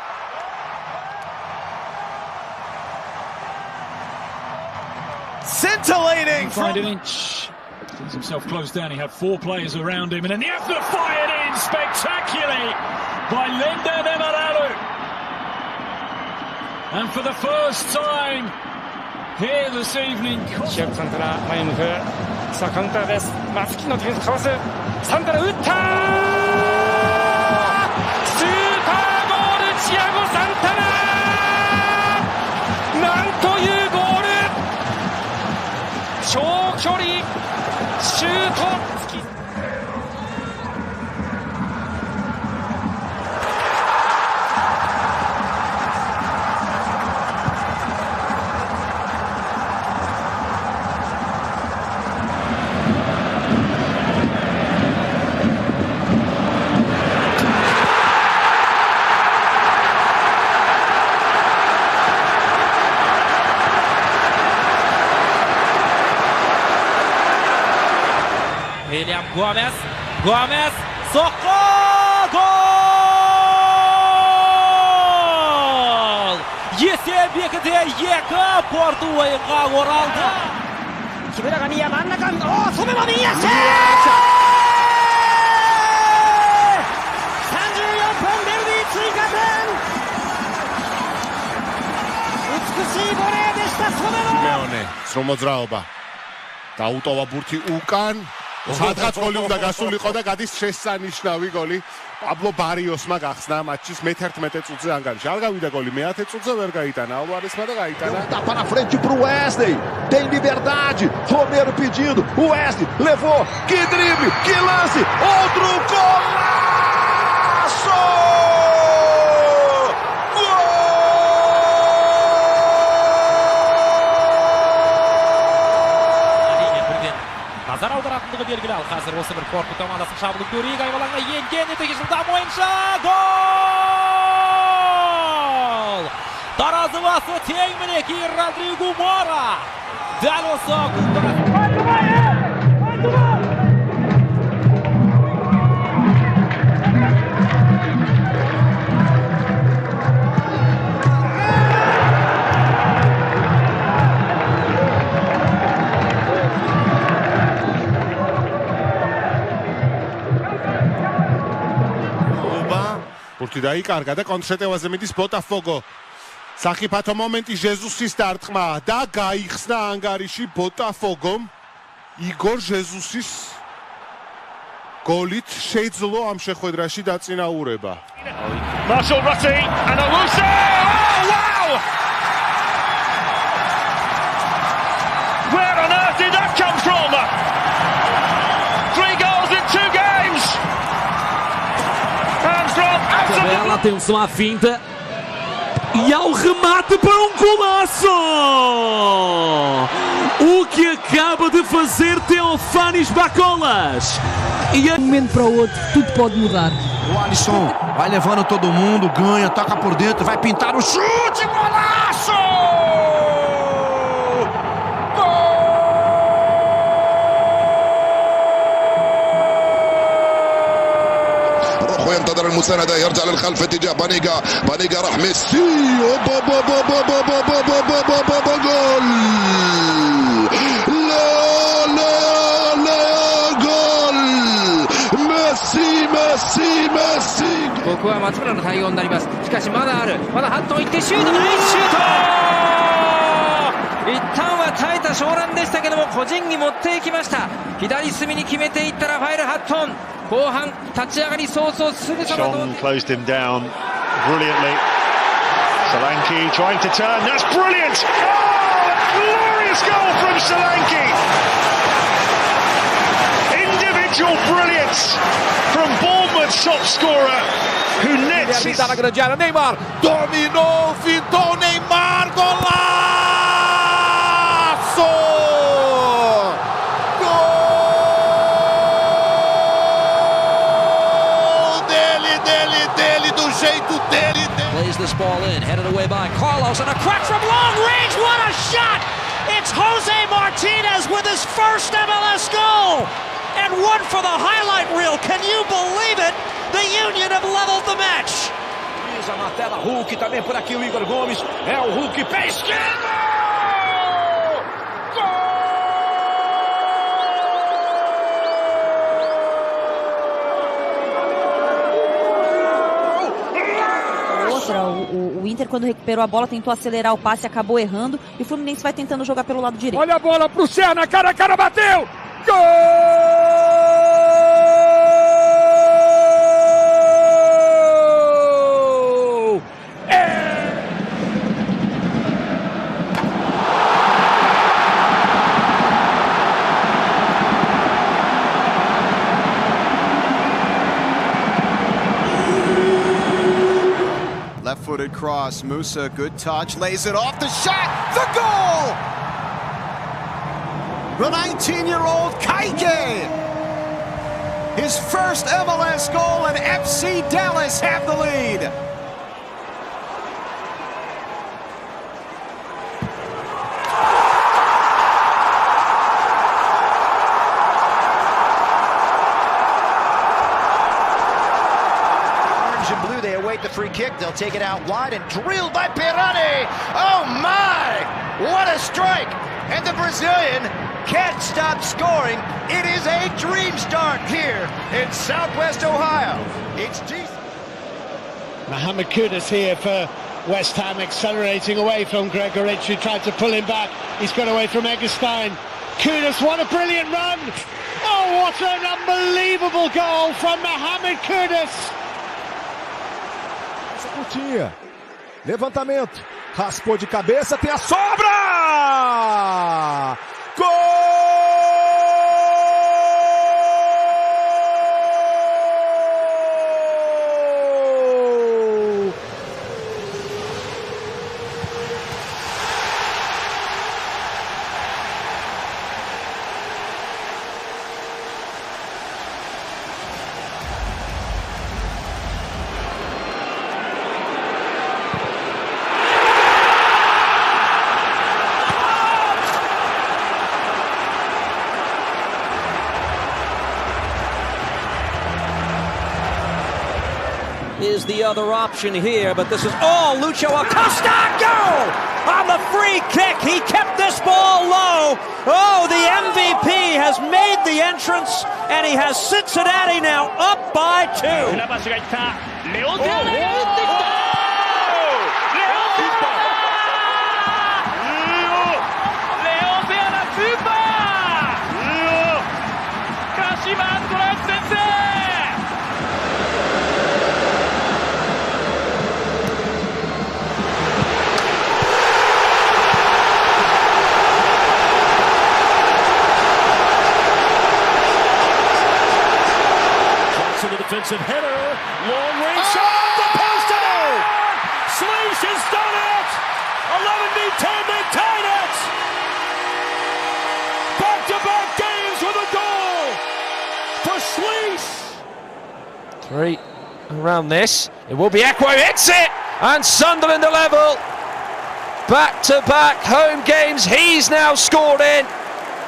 Scintillating. Find an inch. Gets himself closed down. He had 4 players around him, and then the effort fired in spectacularly by Linda Nemaralu. And for the first time here this evening. シアクさんから前向く。さあカウンターです。松木のディフェンスかわす。サンタラ打った。スーパーゴールチアゴサンタラ。なんというゴール。長距離シュート。William Gomes, Soko, gol! Есебекте екі порту ойынға оралды. Киберага Ния真ん中、Somemo右足! 34分ベルディ追加点! 美しいボレーでした、Somemo! მეორე სრომოძრაობა. დაუტოვა ბურთი უკან. სადღაც გოლი უნდა გასულიყო და გადის შესანიშნავი გოლი. პაბლო ბარიოსმა გახსნა მატჩის მე-11 წუთზე ანგარიში. არ გავიდა გოლი მე-10 წუთზე ვერ გაიტანა. ალვარესმა და გაიტანა. Tá para frente pro Wesley. Tem liberdade. Romero pedindo. O Wesley levou. Que drible, que lance. Outro golaço! Назар аударатындығы белгілі. Ал қазір осы бір корпу командасы шабылып көрейік. Айвалаңға енген етегі жылда бойынша гол! Таразы басы тең мінеки Родриго Мора. Дәл осы ბურთი დაიკარგა და კონტრეტევაზე მიდის ბოტაფოგო. სახიფათო მომენტი ჟეზუსის დარტყმა და გაიხსნა ანგარიში ბოტაფოგომ. იგორ ჟეზუსის გოლით შეძლო ამ შეხვედრაში დაწინაურება. Marshall Rossi and Owusu! Oh, wow! Where on earth did that come from? 3 goals in 2 games! Bela atenção à finta e ao remate para golaço! O que acaba de fazer Teofanis Bacolas? E de um momento para o outro tudo pode mudar. O Alisson vai levando todo mundo, ganha, toca por dentro, vai pintar o chute, golaço! وينتظر المساندة يرجع للخلف اتجاه بانيجا راح ميسي جول لا جول ميسي ここは松村の対応になります。しかしまだある。まだハットン行ってシュート、ナイスシュート。一旦は耐えた湘南でしたけども個人に持っていきました。左隅に決めていったラファエル・ハットン。後半立ち上がり早々すぐさま Sean closed him down brilliantly. Solanke trying to turn. That's brilliant. Oh, a glorious goal from Solanke. Individual brilliance from Bournemouth's top scorer who nets his... da grande área, Neymar dominou, fintou Neymar, golaço! Plays this ball in, headed away by Carlos, and a crack from long range. What a shot! It's Jose Martinez with his first MLS goal. And one for the highlight reel. Can you believe it? The Union have leveled the match. Na tela, Hulk, também por aqui o Igor Gomes. É o Hulk, pé esquerdo! O Inter, quando recuperou a bola, tentou acelerar o passe, acabou errando. E o Fluminense vai tentando jogar pelo lado direito. Olha a bola pro Serna, cara a cara, bateu! Gol! Left-footed cross, Musa, good touch, lays it off, the shot, the goal! The 19-year-old Kaike! His first MLS goal, and FC Dallas have the lead! They await the free kick. They'll take it out wide and drilled by Pirani. Oh my! What a strike! And the Brazilian can't stop scoring. It is a dream start here in Southwest Ohio. It's decent. Mohamed Kudus here for West Ham, accelerating away from Gregoritsch, who tried to pull him back. He's got away from Eggestein. Kudus, what a brilliant run! Oh, what an unbelievable goal from Mohamed Kudus! Curtinha, levantamento, raspou de cabeça, tem a sobra! Gol! Is the other option here, but this is Lucho Acosta, goal! On the free kick, he kept this ball low. Oh, the MVP has made the entrance, and he has Cincinnati now up by 2. Defensive header, long range shot, the post to go! Sleesh has done it! 11-10, they tied it! Back-to-back games with a goal for Sleesh! 3 around this, it will be Echo, hits it! And Sunderland are level! Back-to-back home games, he's now scored in!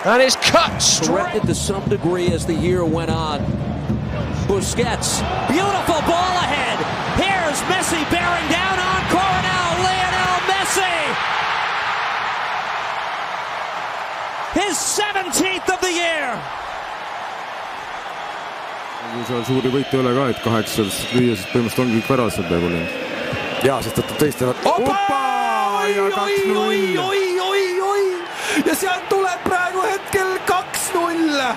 And is cut straight! Corrected to some degree as the year went on. Busquets, beautiful ball ahead. Here's Messi bearing down on Coronel, Lionel Messi. His 17th of the year. seal suuri võit ei ole ka, et 8 lüüa, sest põhimõtteliselt ongi kõik värased peaaegu olnud. Jaa, sest et teistavad. Opa! Ja 2-0. Ja sealt tuleb praegu hetkel 2-0.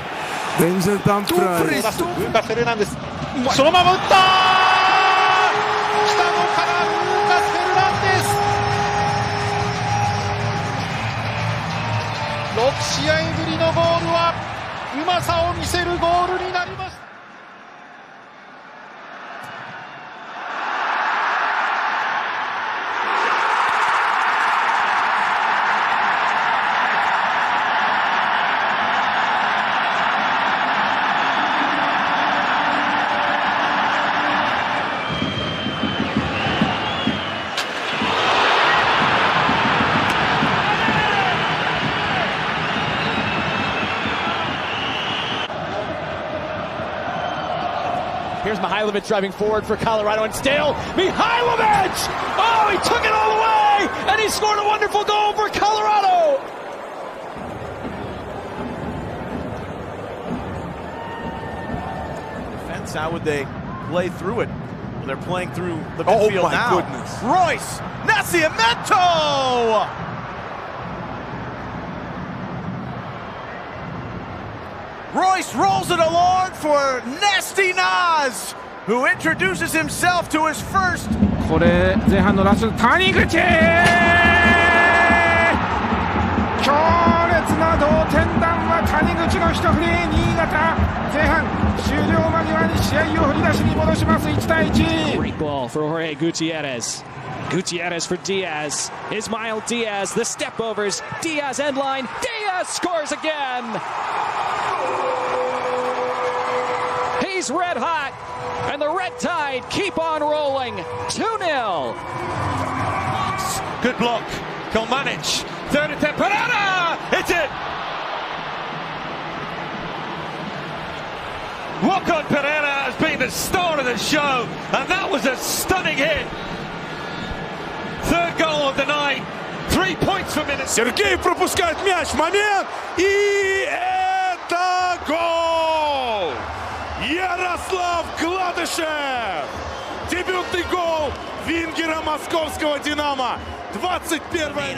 Denzel Dumfries. Lucas Hernandez. そのまま打った。北野からルーカス・フェルナンデス。6試合ぶりのゴールはうまさを見せるゴールになりました。Here's Mihailovic driving forward for Colorado, and still Mihailovic! Oh, he took it all away, and he scored a wonderful goal for Colorado! Defense, how would they play through it? Well, they're playing through the midfield now. Oh my goodness. Royce! Nascimento! Royce rolls it along for Nasty Nas, who introduces himself to his first. これ前半のラスト谷口、強烈な同点弾は谷口の一振り。新潟前半終了間際に試合を振り出しに戻します。1対1。 Great ball for Jorge Gutierrez. Gutierrez for Diaz. Ismael Diaz, the step overs. Diaz end line. Diaz scores again. He's red hot, and the Red Tide keep on rolling. 2-0. Good block. Kolmanic. Third attempt. Pereira! Hits it! Walcott Pereira has been the star of the show, and that was a stunning hit. Third goal of the night. 3 points for Minnesota. Сергей пропускает мяч. Момент. И это гол! Ярослав Гладышев! Дебютный гол вингера московского «Динамо». 21-й.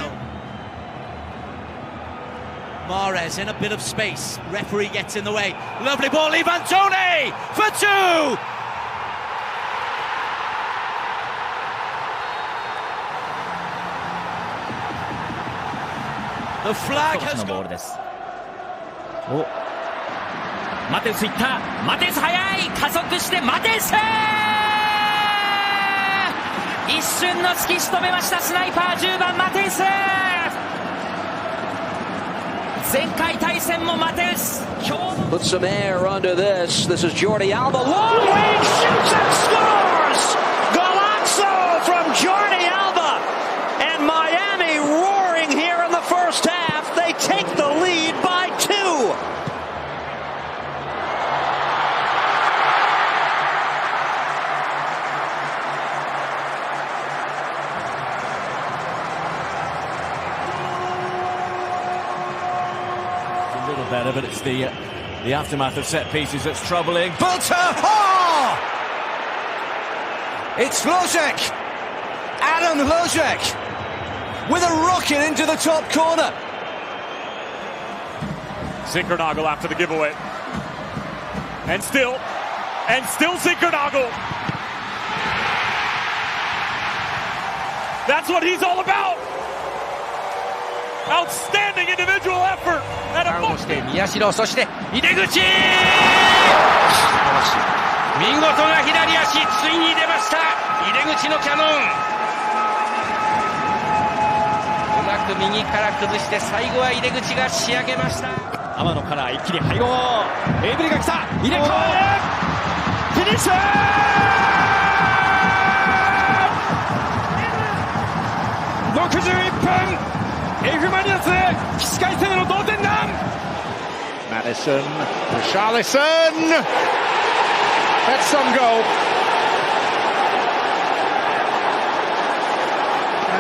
Mahrez in a bit of space. Referee gets in the way. Lovely ball, Ivan Toney for two! The flag has gone. マテウスいった。マテウス速い。加速してマテウス、一瞬の隙仕留めました。スナイパー10番マテウス。前回対戦もマテウス。 Put some air under this. This is Jordi Alba. Long range shoots and scores! Golazo from Jordi Alba. And Miami roaring here in the first half. They take the lead by 2. Better, but it's the aftermath of set pieces that's troubling. Bolter! Oh! It's Lozek! Adam Lozek with a rocket into the top corner. Zinkernagel after the giveaway. And still Zinkernagel. That's what he's all about. Outstanding individual effort. そして宮代、そして井出口、見事な左足、ついに出ました。井出口のキャノン、うまく右から崩して最後は井出口が仕上げました。天野から一気に背後、エイブリが来た。入れ替わる。フィニッシュ。61分 F マリノス起死回生の同点弾。 Madison, Richarlison. That's some goal.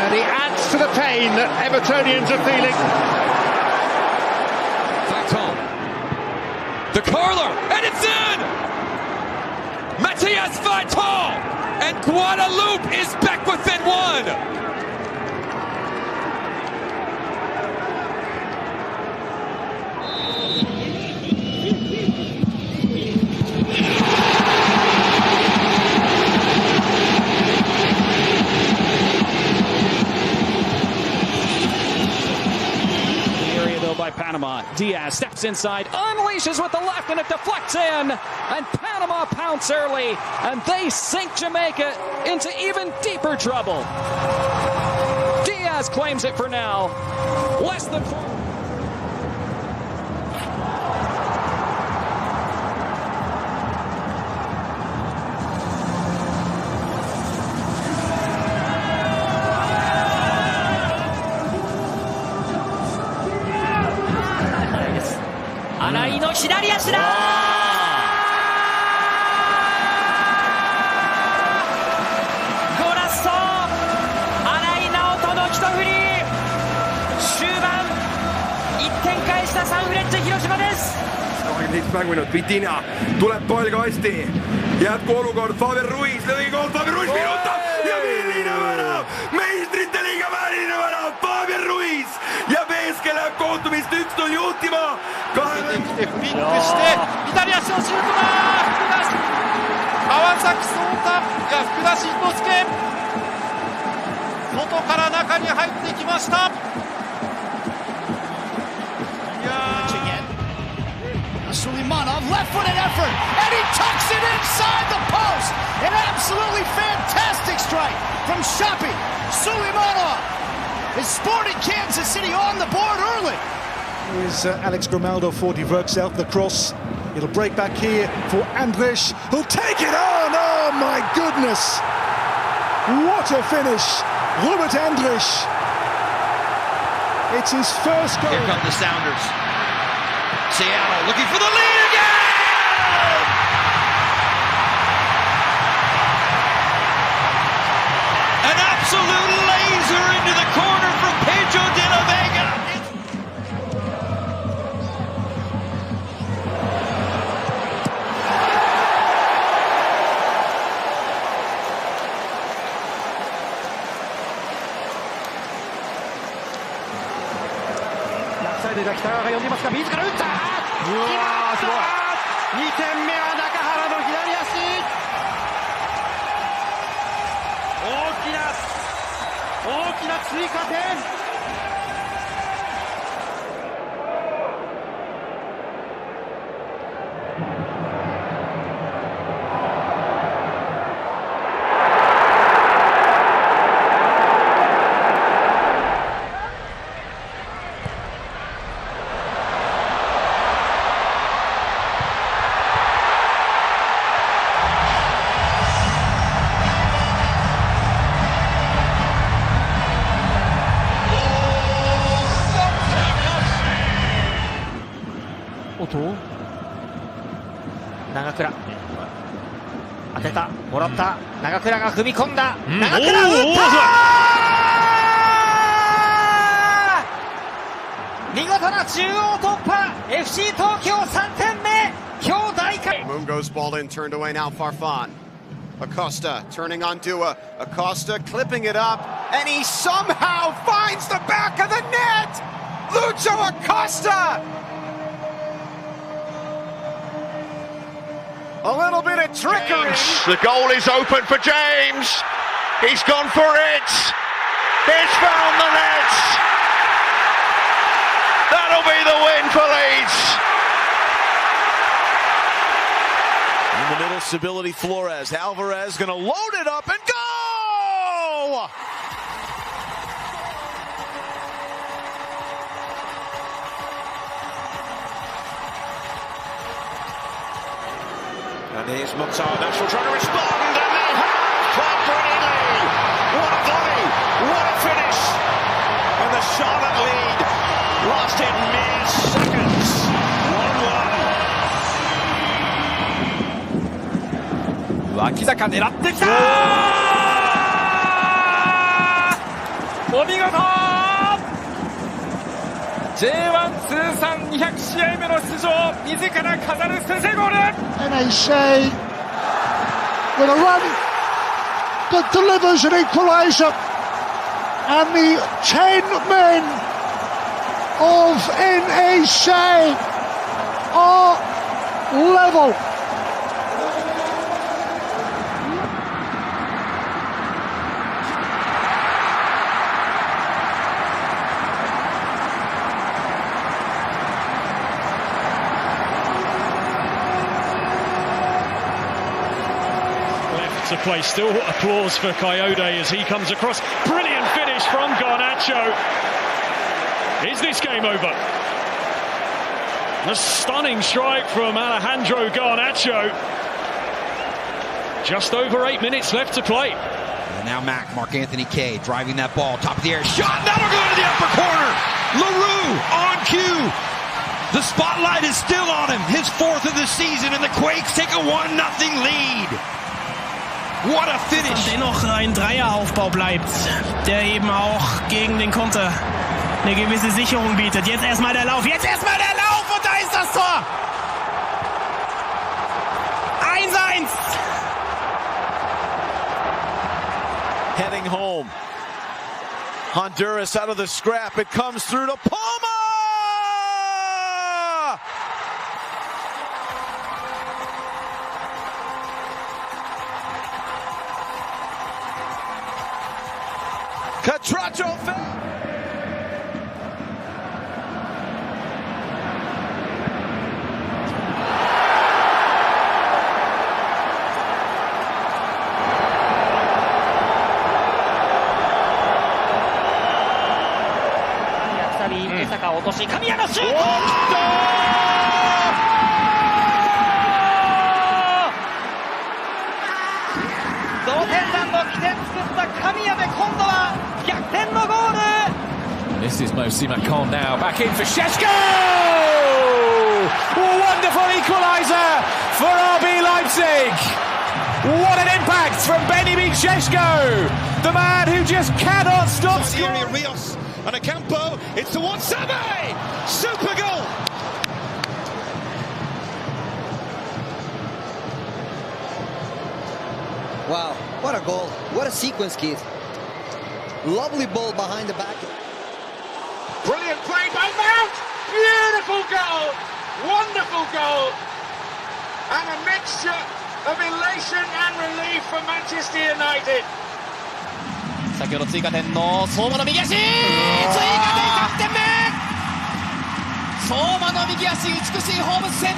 And he adds to the pain that Evertonians are feeling. Facton. The curler, and it's in! Matthias Facton! And Guadalupe is back within 1! By Panama. Diaz steps inside, unleashes with the left, and it deflects in. And Panama pounce early, and they sink Jamaica into even deeper trouble. Diaz claims it for now. Less than 4. サンフレッチェ広島です。 kahekümne minut, Vitina tuleb palgasti, jätkuolukord, Faber Ruiz, lõigol, Faber Ruiz virutab ja milline värav, meistrite liiga väline värav, Faber Ruiz ja Veeske läheb kohtumist 1-0 juhtima. フリックして左足のシュートだ。川崎壮太が福田慎之介、外から中に入ってきました。 Suleimanov, left-footed effort, and he tucks it inside the post. An absolutely fantastic strike from Shapi. Suleimanov is sporting Kansas City on the board early. Here's Alex Grimaldo for Diverkself, the cross. It'll break back here for Andrish, who'll take it on. Oh my goodness. What a finish. Robert Andrish. It's his first goal. Here come the Sounders. Seattle looking for the lead again! An absolute laser into the corner from Pedro de la Vega. Left-sided 北川が呼んでいますが、自ら打った。 2点目は中原の左足。大きな追加点。 長倉当てた、もらった、長倉が踏み込んだ、長倉打った、見事な中央突破、 FC 東京3点目、今日大会。 Mungo's ball in, turned away now, Farfan. Acosta turning on Dua. Acosta clipping it up, and he somehow finds the back of the net! Lucho Acosta! A little bit of trickery. The goal is open for James. He's gone for it. He's found the net. That'll be the win for Leeds. In the middle, stability Flores. Alvarez going to load it up and go! And here's Mukhtar, Nashville trying to respond, and they have caught brilliantly. What a volley, what a finish. And the Charlotte lead lasted mere seconds. 1-1. 脇坂狙ってきたお見事 J1 通算200試合目の出場、自ら飾る先制ゴール。 NAC with a run that delivers an equaliser, and the 10 men of NAC are level. To play, still applause for Coyote as he comes across. Brilliant finish from Garnacho. Is this game over? A stunning strike from Alejandro Garnacho. Just over 8 minutes left to play. And now Mark Anthony Kay driving that ball, top of the air, shot, that'll go to the upper corner. LaRue on cue. The spotlight is still on him, his 4th of the season, and the Quakes take a 1-0 lead. What a finish! Dennoch ein Dreieraufbau bleibt, der eben auch gegen den Konter eine gewisse Sicherung bietet. Jetzt erstmal der Lauf, jetzt erstmal der Lauf! Tor! 1-1. Heading home. Honduras out of the scrap. It comes through to Palma! Catracho fell.江坂落とし、神谷のシュート。同点弾の起点作った神谷で今度は逆転のゴール。 This is Mosi Macon now, back in for Šeško! Wonderful equaliser for RB Leipzig! What an impact from Benjamin Šeško! The man who just cannot stop scoring! Rios and Ocampo, it's towards Sabe! Super goal! Wow, what a goal. What a sequence, Keith. Lovely ball behind the back. Brilliant play by Mount! Beautiful goal! Wonderful goal! And a mixture of elation and relief for Manchester United. 先ほど追加点の相馬の右足、追加点3点目。相馬の右足、美しいホームス戦、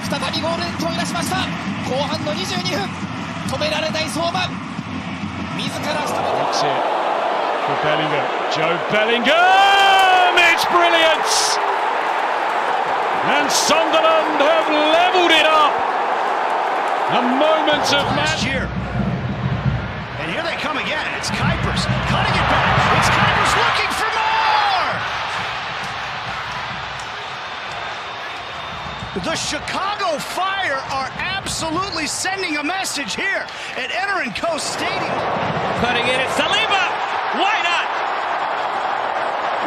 再びゴールネットを揺らしました。後半の22分、止められない相馬、自ら仕留めて。For Bellingham, Joe Bellingham, it's brilliant! And Sunderland have levelled it up. A moment of last year. And here they come again. It's Kuipers cutting it back. It's Kuipers looking for more. The Chicago Fire are absolutely sending a message here at Enter & Co Stadium. Cutting it, it's Saliba. Why not?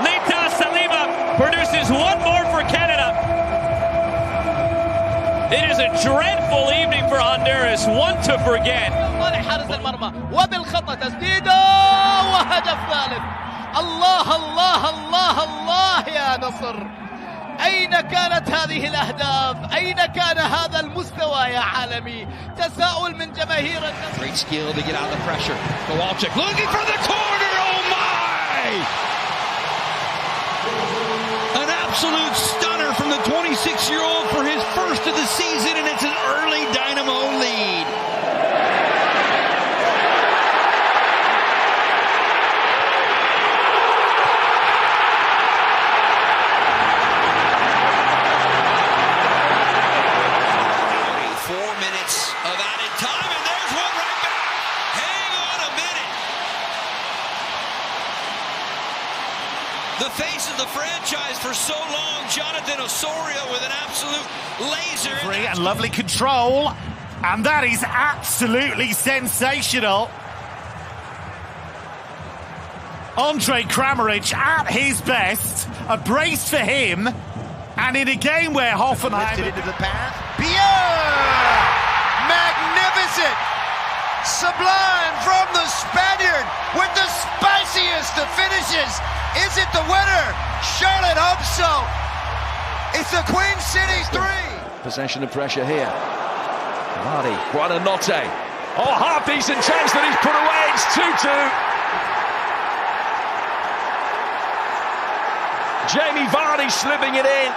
Lita Saliba produces one more for Canada. It is a dreadful evening for Honduras, one to forget. حارس المرمى وبالخطأ تسديده وهدف ثالث. الله الله الله الله يا نصر. أين كانت هذه الأهداف؟ أين كان هذا المستوى يا عالمي؟ تساؤل من جماهير النصر. Great skill to get out of the pressure. Kowalczyk looking for the corner. Oh my! An absolute stunner from the 26-year-old for his first of the season, and it's an early Dynamo lead. The face of the franchise for so long, Jonathan Osorio with an absolute laser. Free and lovely control. And that is absolutely sensational. Andre Kramaric at his best. A brace for him. And in a game where Hoffenheim... Lifted into the path. Pierre! Magnificent! Sublime from the Spaniard with the spiciest of finishes. Is it the winner? Charlotte hopes so. It's the Queen City 3. Possession and pressure here. Vardy, Buonanotte. Oh, half-decent chance that he's put away. It's 2-2. Jamie Vardy slipping it in.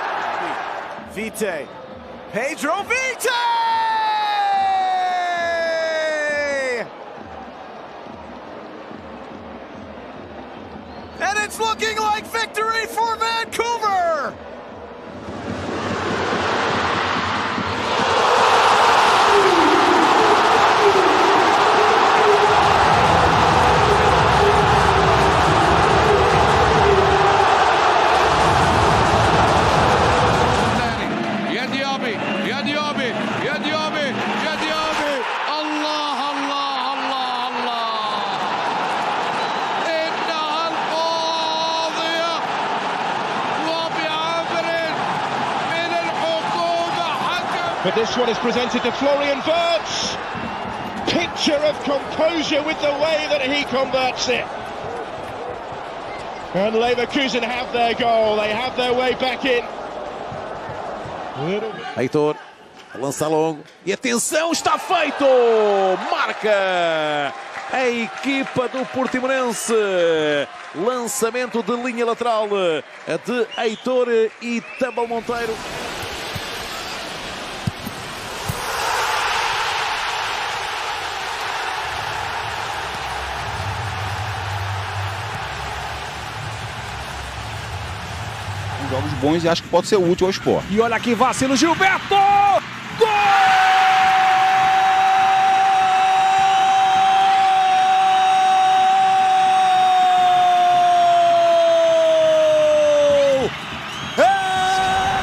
Vite. Pedro Vite! And it's looking like victory for Vancouver! But this one is presented to Florian Wirtz. Picture of composure with the way that he converts it. And Leverkusen have their goal. They have their way back in. Heitor, lança longo. E atenção, está feito! Marca a equipa do Portimonense. Lançamento de linha lateral de Heitor e Tambal Monteiro. Jogos bons e acho que pode ser útil ao Sport. E olha aqui, vacilo, Gilberto! Gol!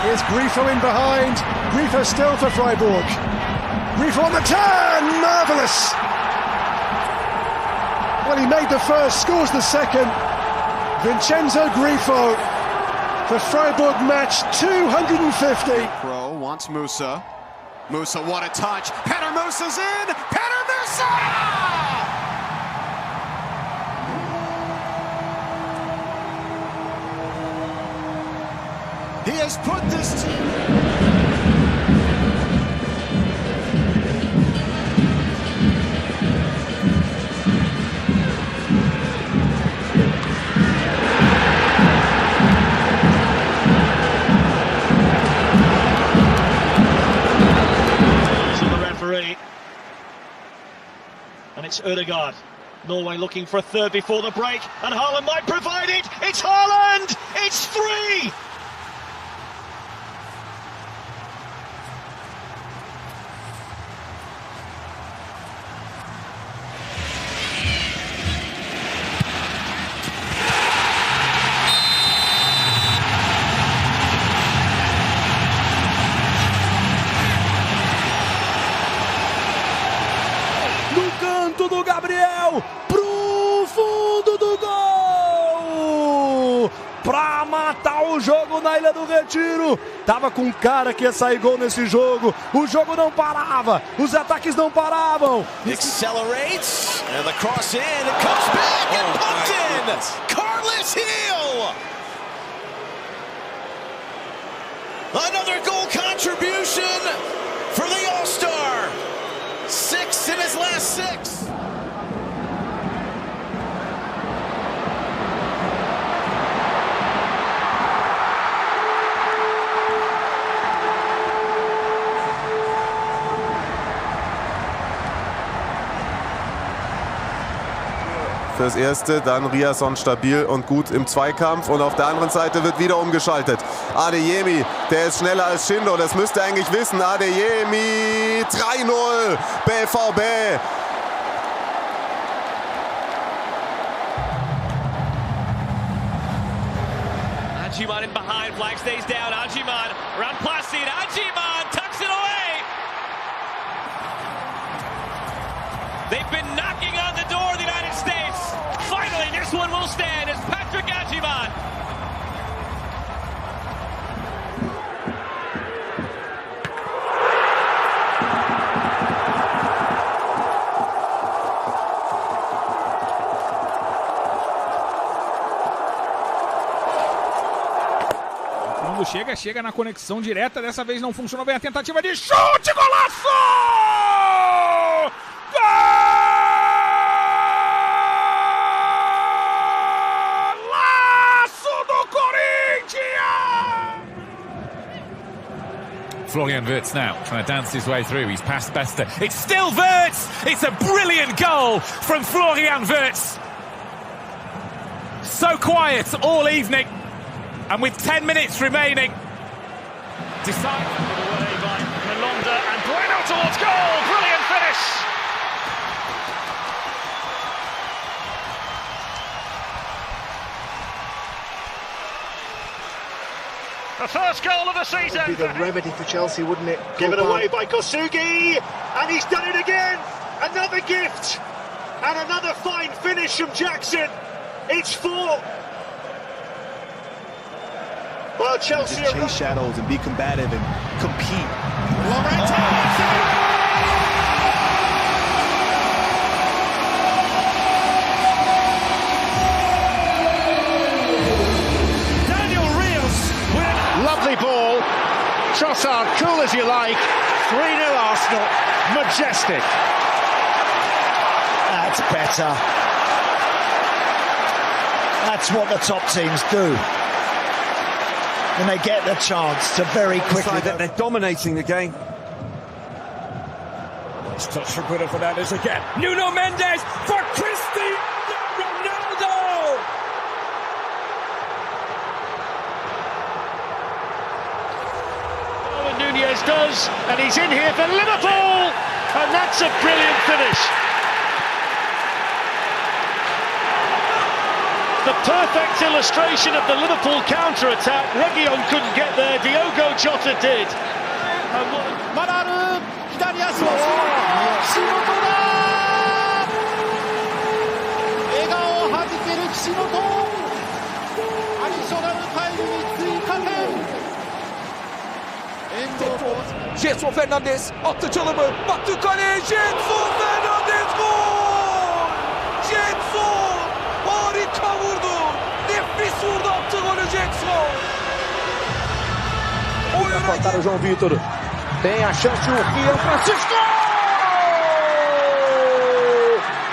Here's Grifo in behind. Grifo still for Freiburg. Grifo on the turn! Marvellous! Well, he made the first, scores the second. Vincenzo Grifo. The Freiburg match 250. Pro wants Musa. Musa, what a touch. Petter Musa's in. Petter Musa! He has put this team. And it's Ødegaard. Norway looking for a third before the break, and Haaland might provide it. It's Haaland! It's 3! Do Gabriel pro fundo do gol pra matar o jogo na Ilha do Retiro. Tava com cara que ia sair gol nesse jogo. O jogo não parava, os ataques não paravam. Accelerates and the cross in, it comes back and pumped in. Carlos Heel. Another goal contribution for the All-Star. 6 in his last 6. Fürs Erste, dann Riasson stabil und gut im Zweikampf und auf der anderen Seite wird wieder umgeschaltet. Adeyemi, der ist schneller als Schindo, das müsste eigentlich wissen. Adeyemi, 3-0, BVB. Ajiman in behind, flag stays down. Ajiman around Placid. Ajiman tucks it away. They've been knocking on the door of the United States. Finally, this one will stand as Patrick Ajiman. Quando chega na conexão direta. Dessa vez não funcionou bem a tentativa de chute. Golaço! Florian Wirtz now trying to dance his way through. He's past Bester. It's still Wirtz! It's a brilliant goal from Florian Wirtz. So quiet all evening. And with 10 minutes remaining. Decided away by Malonda and Bueno towards goal. Brilliant finish. The first goal of the season. Would be the remedy for Chelsea, wouldn't it? Given away by Kosugi, and he's done it again. Another gift, and another fine finish from Jackson. It's 4. Well, Chelsea just chase shadows and be combative and compete. Lovely ball. Trossard, cool as you like. 3-0 Arsenal. Majestic. That's better. That's what the top teams do. When they get the chance to very quickly... They're dominating the game. Nice touch from Bruno Fernandes again. Nuno Mendes for Cristiano Ronaldo! Oh, and Nunez does, and he's in here for Liverpool! And that's a brilliant finish. The perfect illustration of the Liverpool counter-attack. Reguilon couldn't get there, Diogo Jota did. Manaru, 左足の仕事だ。笑顔をはじける岸本。アディショナルタイムに追加点。Getson Fernandes attı çalımı. Baktı kaleye. Getson Fernandes gol! Getson! Harika vurdu. Nefis vurdu, attı golü Getson. Para o João Vitor. Tem a chance o Rian Francisco!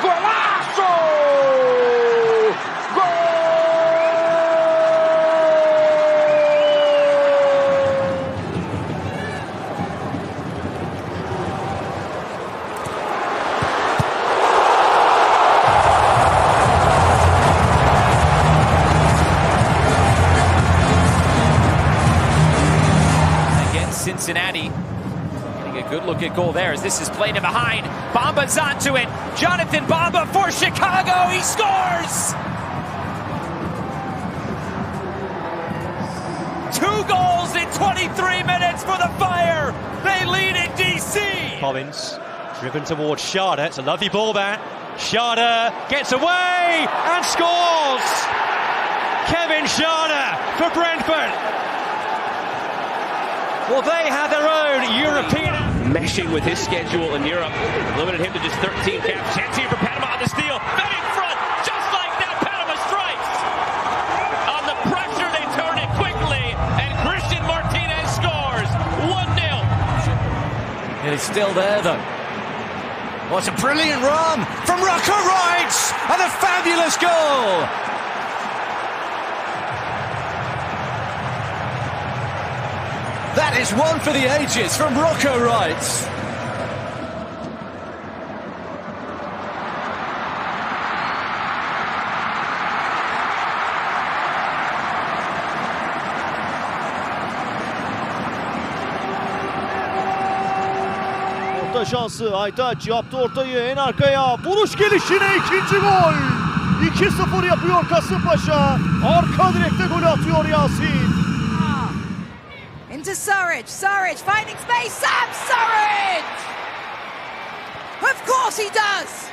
Golaço! Gol! Cincinnati getting a good look at goal there as this is played in behind. Bamba's onto it. Jonathan Bamba for Chicago. He scores! 2 goals in 23 minutes for the Fire. They lead in DC. Collins driven towards Schade. It's a lovely ball back. Schade gets away and scores! Kevin Schade for Brentford. Well, they have their own European... Meshing with his schedule in Europe. Limited him to just 13 caps. Chance here for Panama on the steal. Fed in front. Just like that, Panama strikes. On the pressure, they turn it quickly. And Christian Martinez scores. 1-0. It is still there, though. Well, it's a brilliant run from Rocker Wright. And a fabulous goal. That is one for the ages from Rocco Wright. Orta şansı Aytaç yaptı ortayı en arkaya. Vuruş gelişine ikinci gol. 2-0 yapıyor Kasımpaşa. Arka direkte gol atıyor Yasin. Into Surridge, Surridge finding space, Sam Surridge! Of course he does!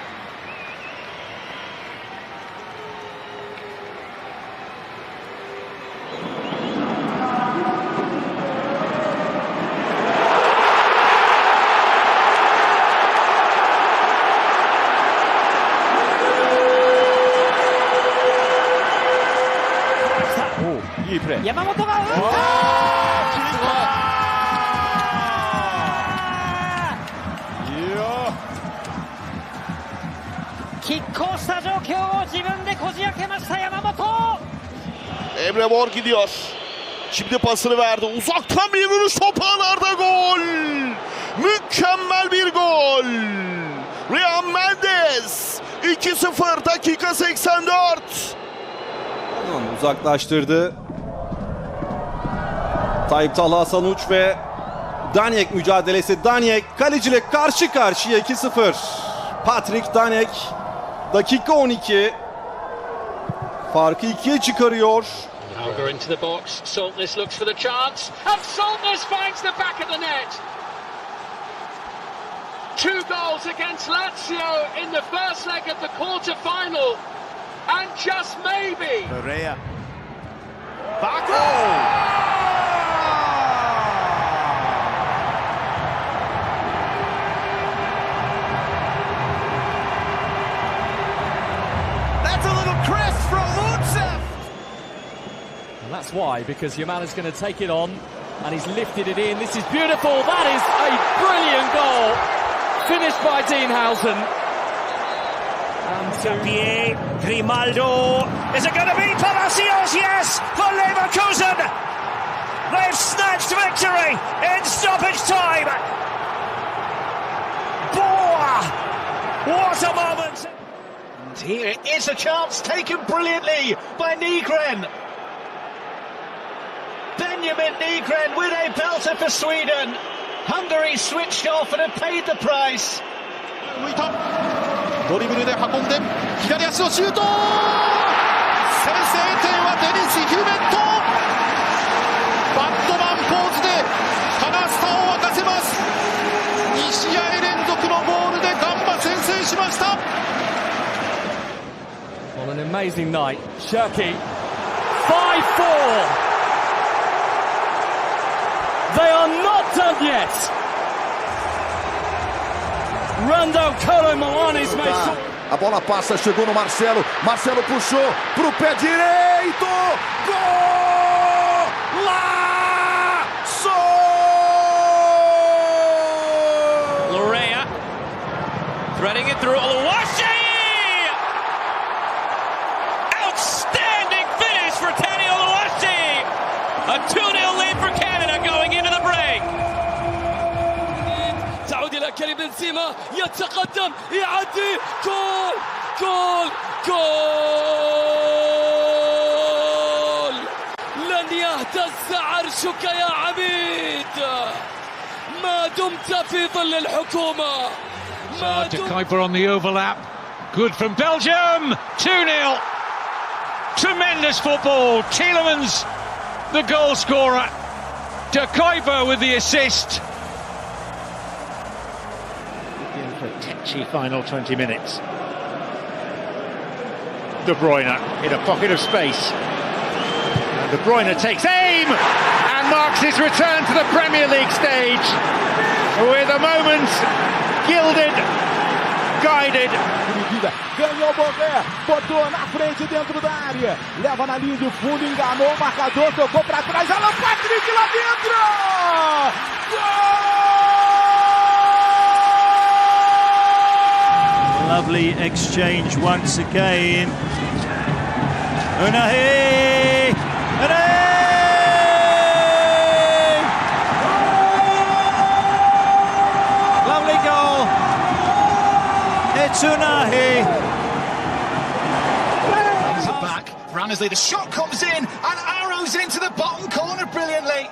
Yamamotoが拮抗した状況を自分でこじ開けました山本. Emre Mor gidiyor. Şimdi pasını verdi. Uzaktan bir vuruş, top ağlarda gol. Mükemmel bir gol. Real Mendes 2-0 dakika 84. Uzaklaştırdı. Tayyip Talha Hasan Uç ve Daniek mücadelesi. Daniek kaleciyle karşı karşıya 2-0. Patrick Daniek dakika 12. Farkı 2'ye çıkarıyor. Alger into the box. Saltness looks for the chance. And Saltness finds the back of the net. 2 goals against Lazio in the first leg of the quarter-final. And just maybe... Pereira. Back. Oh! that's why, because Yamal going to take it on, and he's lifted it in. This is beautiful. That is a brilliant goal, finished by Dienhausen. Pierre, Grimaldo. Is it going to be Palacios? Yes, for Leverkusen. They've snatched victory in stoppage time. Boah! What a moment! And here is a chance taken brilliantly by Nygren. Benjamin Nygren with a belter for Sweden. Hungary switched off and have paid the price. ドリブルで運んで左足のシュート、先制点はデニス・ヒューメット、バットマンポーズでハナスタを沸かせます。2試合連続のゴールでガンバ先制しました。 Well, an amazing night. Shirky, 5-4. They are not done yet. Randall Kolo Milanes makes. A bola passa, chegou no Marcelo. Marcelo puxou pro pé direito. Golaço! Lorea threading it through Oluwaseyi. Outstanding finish for Tani Oluwaseyi. A 2-0 lead for Canada going into the break. تعود إلى كريم بنزيما يتقدم يعدي جول جول جول لن يهتز عرشك يا عبيد ما دمت في ظل الحكومة ما De Kuiper on the overlap. Good from Belgium. 2-0. Tremendous football. Tielemans, the goal scorer. De Kuiper with the assist. For a tetchy final 20 minutes. De Bruyne in a pocket of space. And De Bruyne takes aim and marks his return to the Premier League stage with a moment gilded, guided. Ganhou o Bové, botou na frente dentro da área, leva na linha de fundo, enganou o marcador, tocou para trás, Alan Patrick lá dentro! Gol! Lovely exchange once again. Unahi! Lovely goal. It's Unahi. Runs it back. Rannersley, the shot comes in and arrows into the bottom corner brilliantly.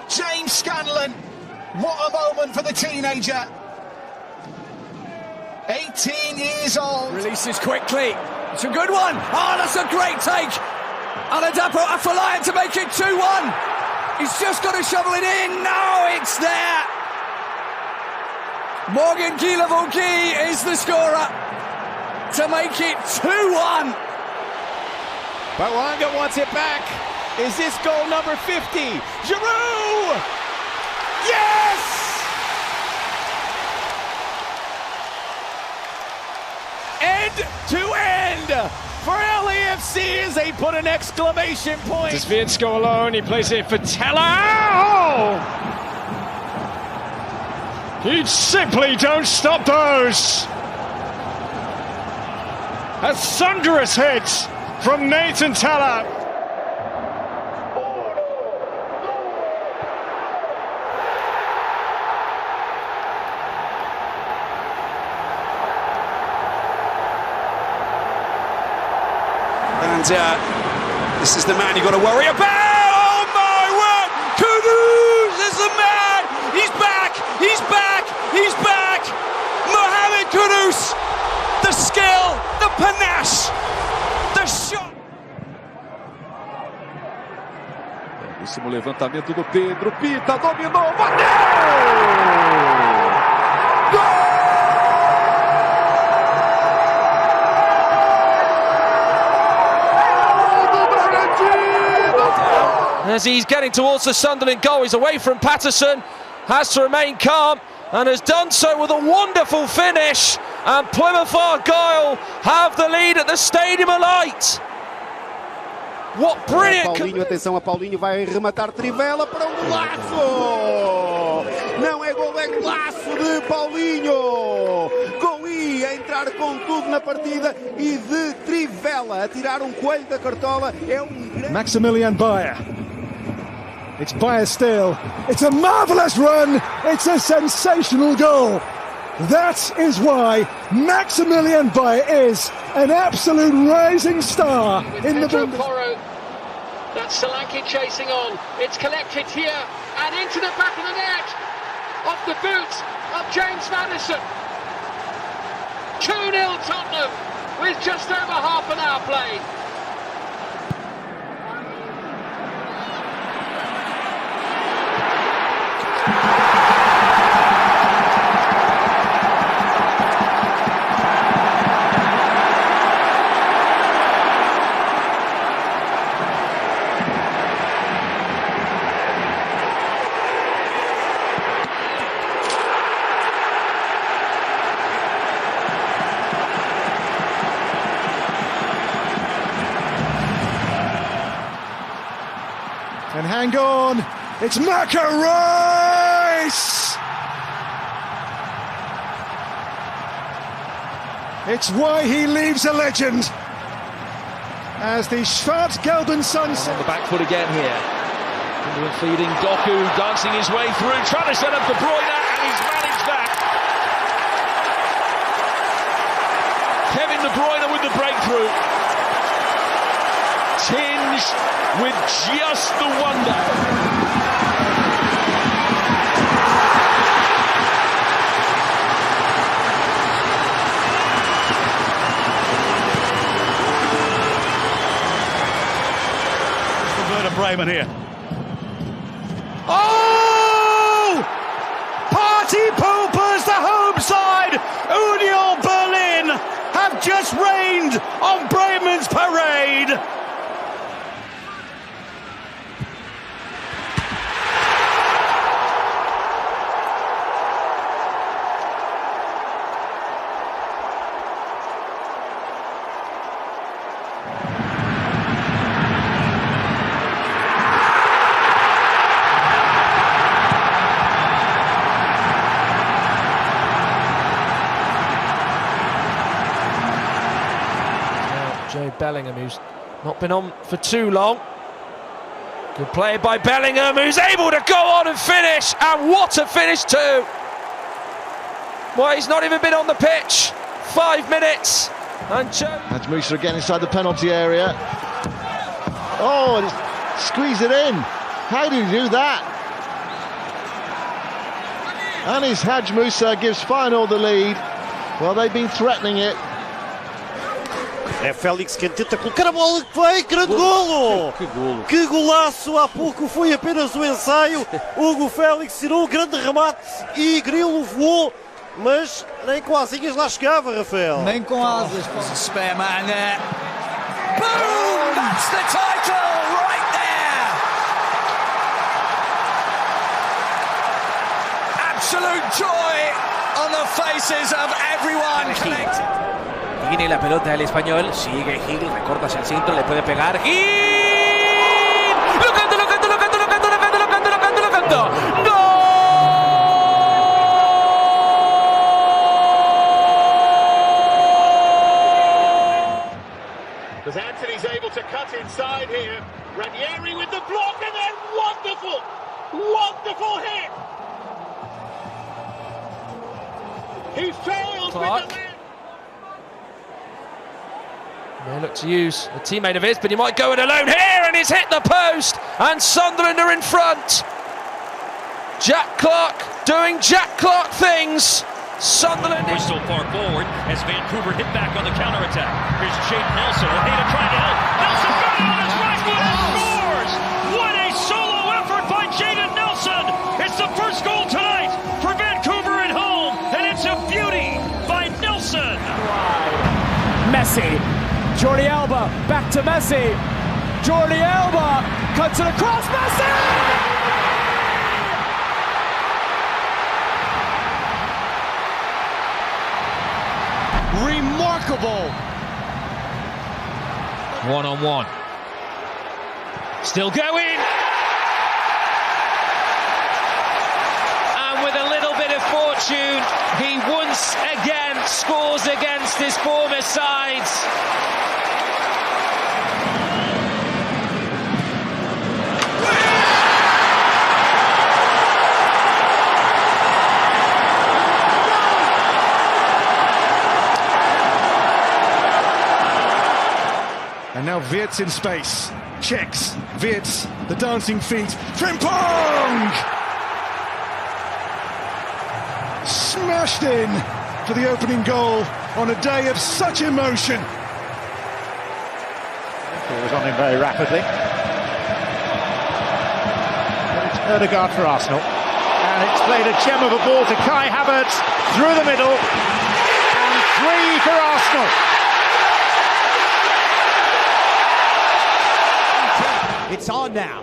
James Scanlon, what a moment for the teenager. 18 years old. Releases quickly. It's a good one. Oh, that's a great take. Aladapo Afolayan to make it 2-1. He's just got to shovel it in. No, it's there. Morgan Guilavogui is the scorer to make it 2-1. Bawanga wants it back. Is this goal number 50? Giroud! Yes! End to end for LAFC as they put an exclamation point. Does Vince go alone? He plays it for Teller. You simply don't stop those. A thunderous hit from Nathan Teller. And this is the man you've got to worry about. Oh my word! Kudus is the man! He's back! He's back! He's back! Mohamed Kudus! The skill, the panache, the shot! Belíssimo levantamento do Pedro. Pita, dominou, bateu! Gol! As he's getting towards the Sunderland goal, he's away from Patterson, has to remain calm and has done so with a wonderful finish, and Plymouth Argyle have the lead at the Stadium of Light. What brilliant... Paulinho, atenção a Paulinho, vai rematar trivela para um golaço! Não é gol, é golaço de Paulinho! Goli a entrar com tudo na partida e de trivela, a tirar um coelho da cartola, é grande... Maximilian Bayer. It's Bayer still. It's a marvellous run. It's a sensational goal. That is why Maximilian Bayer is an absolute rising star in the Bundesliga. That's Solanke chasing on. It's collected here and into the back of the net. Off the boot of James Maddison. 2-0 Tottenham with just over half an hour played. And hang on, it's Macarois! It's why he leaves a legend. As the Schwarz-Gelben sunset. On the back foot again here. Feeding Doku, dancing his way through, trying to set up De Bruyne, and he's managed that. Kevin De Bruyne with the breakthrough. Tinged with just the wonder. Werder Bremen here. Oh! Party poopers, the home side, Union Berlin, have just rained on Bremen's parade. Bellingham, who's not been on for too long. Good play by Bellingham, who's able to go on and finish, and what a finish too! Well, he's not even been on the pitch. 5 minutes, and Musa again inside the penalty area. Oh, and he's squeeze it in. How did he do that? Anis Hadj Musa gives Feyenoord the lead. Well, they've been threatening it. É Félix quem tenta colocar a bola que vai, grande golo! Que golo! Que golaço! Há pouco foi apenas um ensaio. Hugo Félix tirou um grande remate e Grilo voou, mas nem com asinhas lá chegava, Rafael. Nem com asas. There's a spare man there. Boom! That's the title right there! Absolute joy on the faces of everyone connected. Tiene la pelota el español, sigue Gil, recorta hacia el centro, le puede pegar. ¡Gil! ¡Lo canta! ¡Gol! As Anthony's able to cut inside here, Ranieri with the block and then wonderful hit! He failed with the... They look to use a teammate of his, but he might go it alone here, and he's hit the post, and Sunderland are in front. Jack Clark doing Jack Clark things. Sunderland is so far forward as Vancouver hit back on the counter-attack. Here's Jayden Nelson. Ojeda trying to help. Nelson got it on his right foot and scores! What a solo effort by Jayden Nelson! It's the first goal tonight for Vancouver at home, and it's a beauty by Nelson. Messi. Jordi Alba, back to Messi. Jordi Alba cuts it across, Messi! Remarkable. 1-on-1. Still going. And with a little bit of fortune, he once again scores against his former sides. And now Wirtz in space. Checks. Wirtz, the dancing feet. Frimpong! Smashed in for the opening goal on a day of such emotion. It was on him very rapidly. But it's Ødegaard for Arsenal. And it's played a gem of a ball to Kai Havertz through the middle. And 3 for Arsenal. It's on now,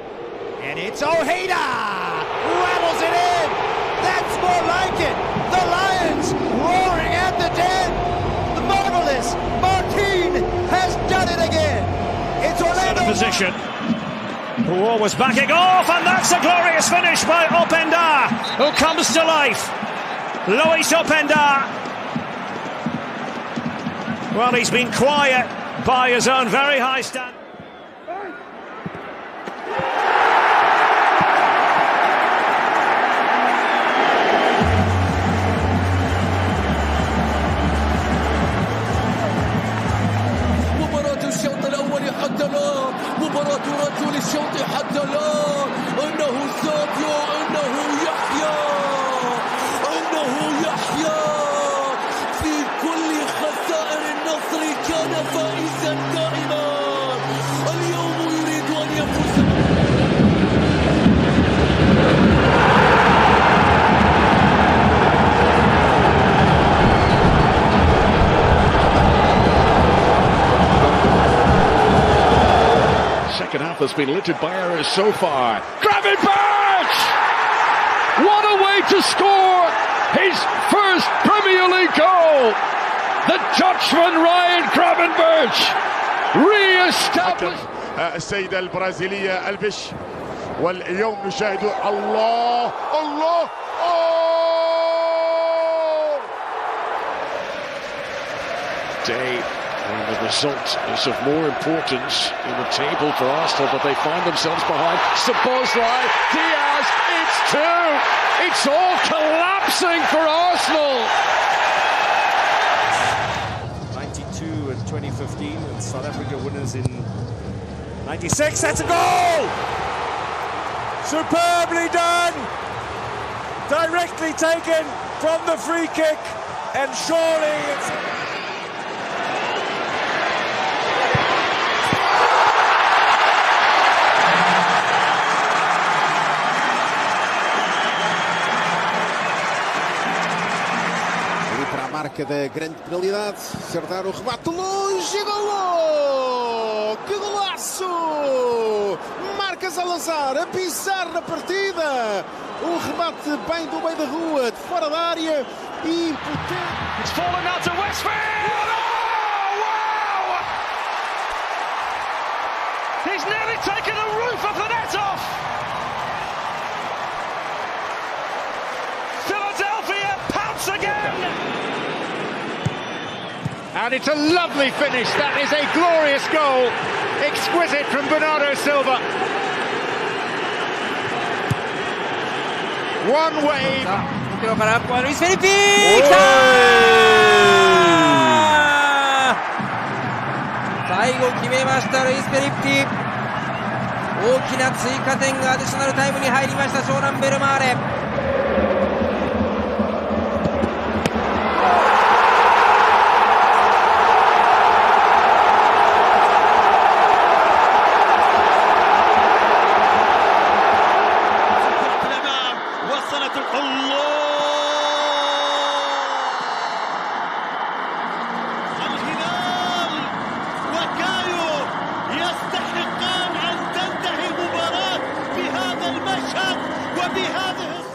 and it's Ojeda! Rattles it in! That's more like it! The Lions roaring at the den! The marvelous Martin has done it again! It's Orlando! Position. Who was backing off, and that's a glorious finish by Openda, who comes to life. Lois Openda. Well, he's been quiet by his own very high standard. حتى الآن مباراة رجل الشوط حتى الآن إنه ساديو إنه يحيى في كل خسائر النصر كان فائزا دائما اليوم يريد أن يفوز Second half has been littered by errors so far. Gravenberch! What a way to score his first Premier League goal! The Dutchman Ryan Gravenberch re-established. السيدة البرازيلية البش واليوم نشاهد الله Day when the result is of more importance in the table for Arsenal, but they find themselves behind. Szoboszlai, Diaz, it's 2! It's all collapsing for Arsenal! 92 in 2015 and South Africa winners in 96. That's a goal! Superbly done! Directly taken from the free kick, and surely it's... Marca da grande penalidade, acertar o rebate longe, golo! Que golaço! Marca Salazar a pisar na partida, o rebate bem do meio da rua, de fora da área, impotente. It's fallen now to Westfield! Oh, wow! He's nearly taken the roof of the net off! Philadelphia pounce again! And it's a lovely finish. That is a glorious goal. Exquisite from Bernardo Silva. One wave. からルイス・フェリピ最後決めましたルイス・フェリピ大きな追加点がアディショナルタイムに入りました湘南ベルマーレ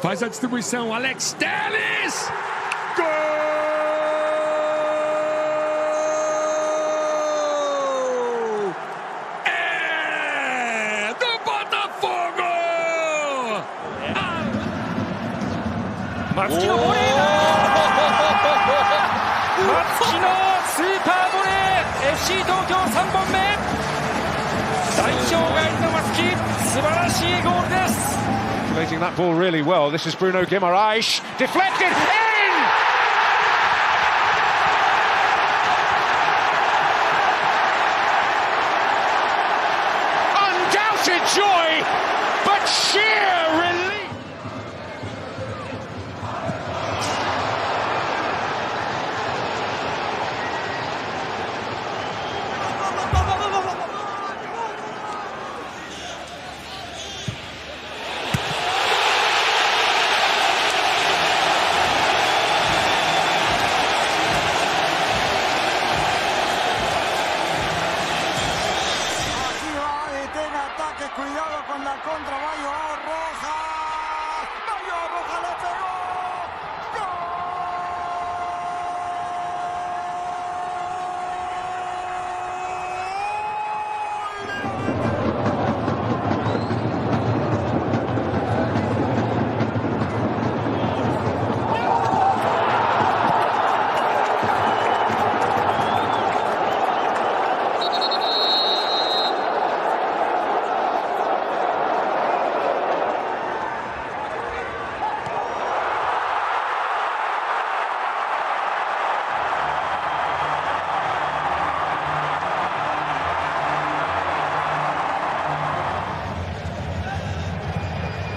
Faz a distribuição, Alex Telles! Gol! É do 松木のボレーだ。松木のスーパーボレー、 FC 東京3本目、代表外の松木、素晴らしいゴールです。Manipulating that ball really well. This is Bruno Guimaraes, deflected in. Undoubted joy, but sheer relief. Cuidado con la contra, va a llevar Roja. Va a llevar Roja, la pegó.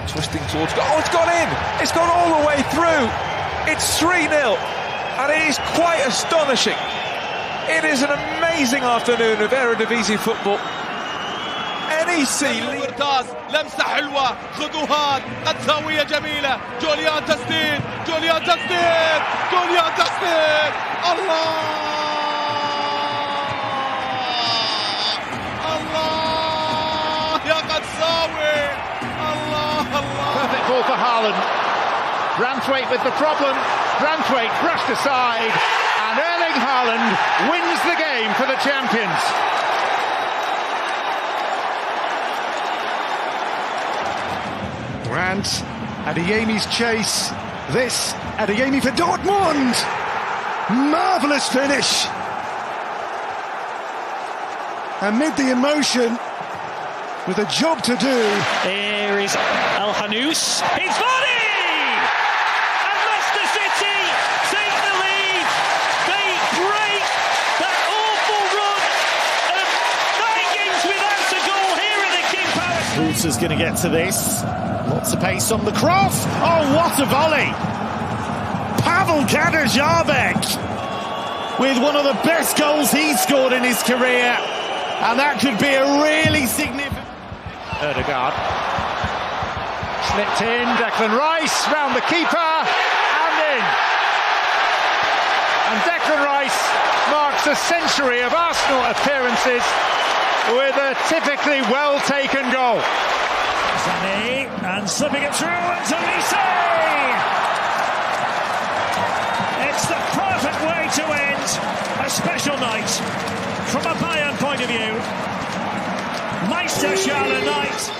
Twisting towards goal. Oh, it's gone in! It's gone all the way through! It's 3-0, and it is quite astonishing. It is an amazing afternoon of Eredivisie football. NEC ممتاز، لمسة حلوة، خطوات، قد زاوية جميلة، جوليان تسديد، جوليان تسديد، جوليان تسديد، الله! الله يا قد زاوي! Perfect ball for Haaland. Branthwaite with the problem. Branthwaite brushed aside, and Erling Haaland wins the game for the champions. Brandt, Adeyemi's chase. This, Adeyemi for Dortmund. Marvellous finish. Amid the emotion, with a job to do. Here is El Hanous. It's volley! And Leicester City take the lead. They break that awful run of 9 games without a goal here at the King Power. Rooter's going to get to this. Lots of pace on the cross. Oh, what a volley! Pavel Kaderjabek with one of the best goals he's scored in his career. And that could be a really significant... Ødegaard slipped in, Declan Rice round the keeper and in. And Declan Rice marks a century of Arsenal appearances with a typically well taken goal. Sané and slipping it through into Lise. It's the perfect way to end a special night from a Bayern point of view. Meister Charles Knight.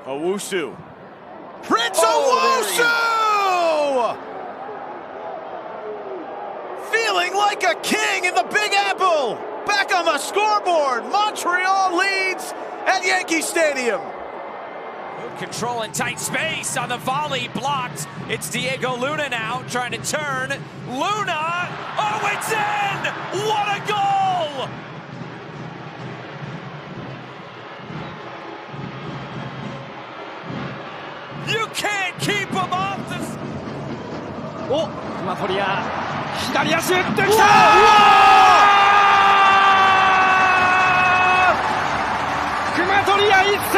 Owusu. Prince Owusu! Feeling like a king in the Big Apple. Back on the scoreboard. Montreal leads at Yankee Stadium. Good control in tight space on the volley, blocked. It's Diego Luna now trying to turn. Luna! Oh, it's in! What a goal! You can't keep him off this. お、熊取や左足打ってきた。熊取や一世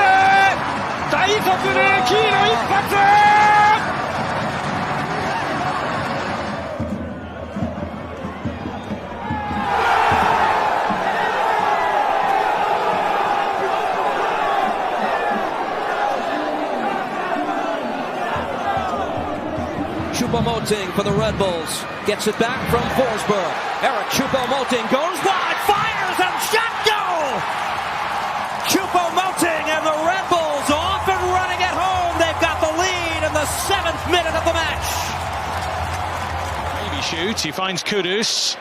大速ルーキーの一発。Choupo-Moting for the Red Bulls. Gets it back from Forsberg. Eric Choupo-Moting goes wide, fires and shot goal! Choupo-Moting and the Red Bulls off and running at home. They've got the lead in the 7th minute of the match. Maybe shoots, he finds Kudus.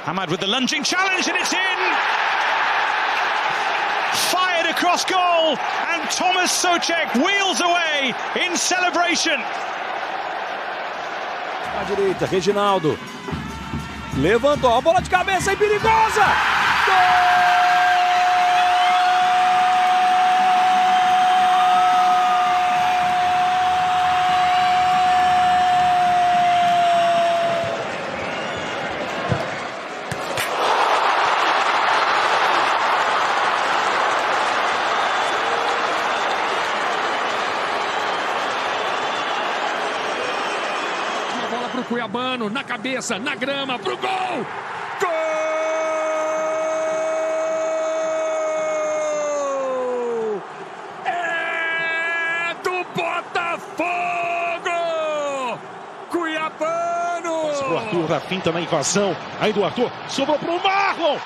Hamad with the lunging challenge and it's in! Fired across goal and Thomas Souček wheels away in celebration. À direita, Reginaldo. Levantou a bola de cabeça e perigosa! Gol! Pro Cuiabano, na cabeça, na grama, pro gol! Gol! É do Botafogo! Cuiabano! Pro Arthur, da finta na invasão. Aí do Arthur, sobrou pro Marlon!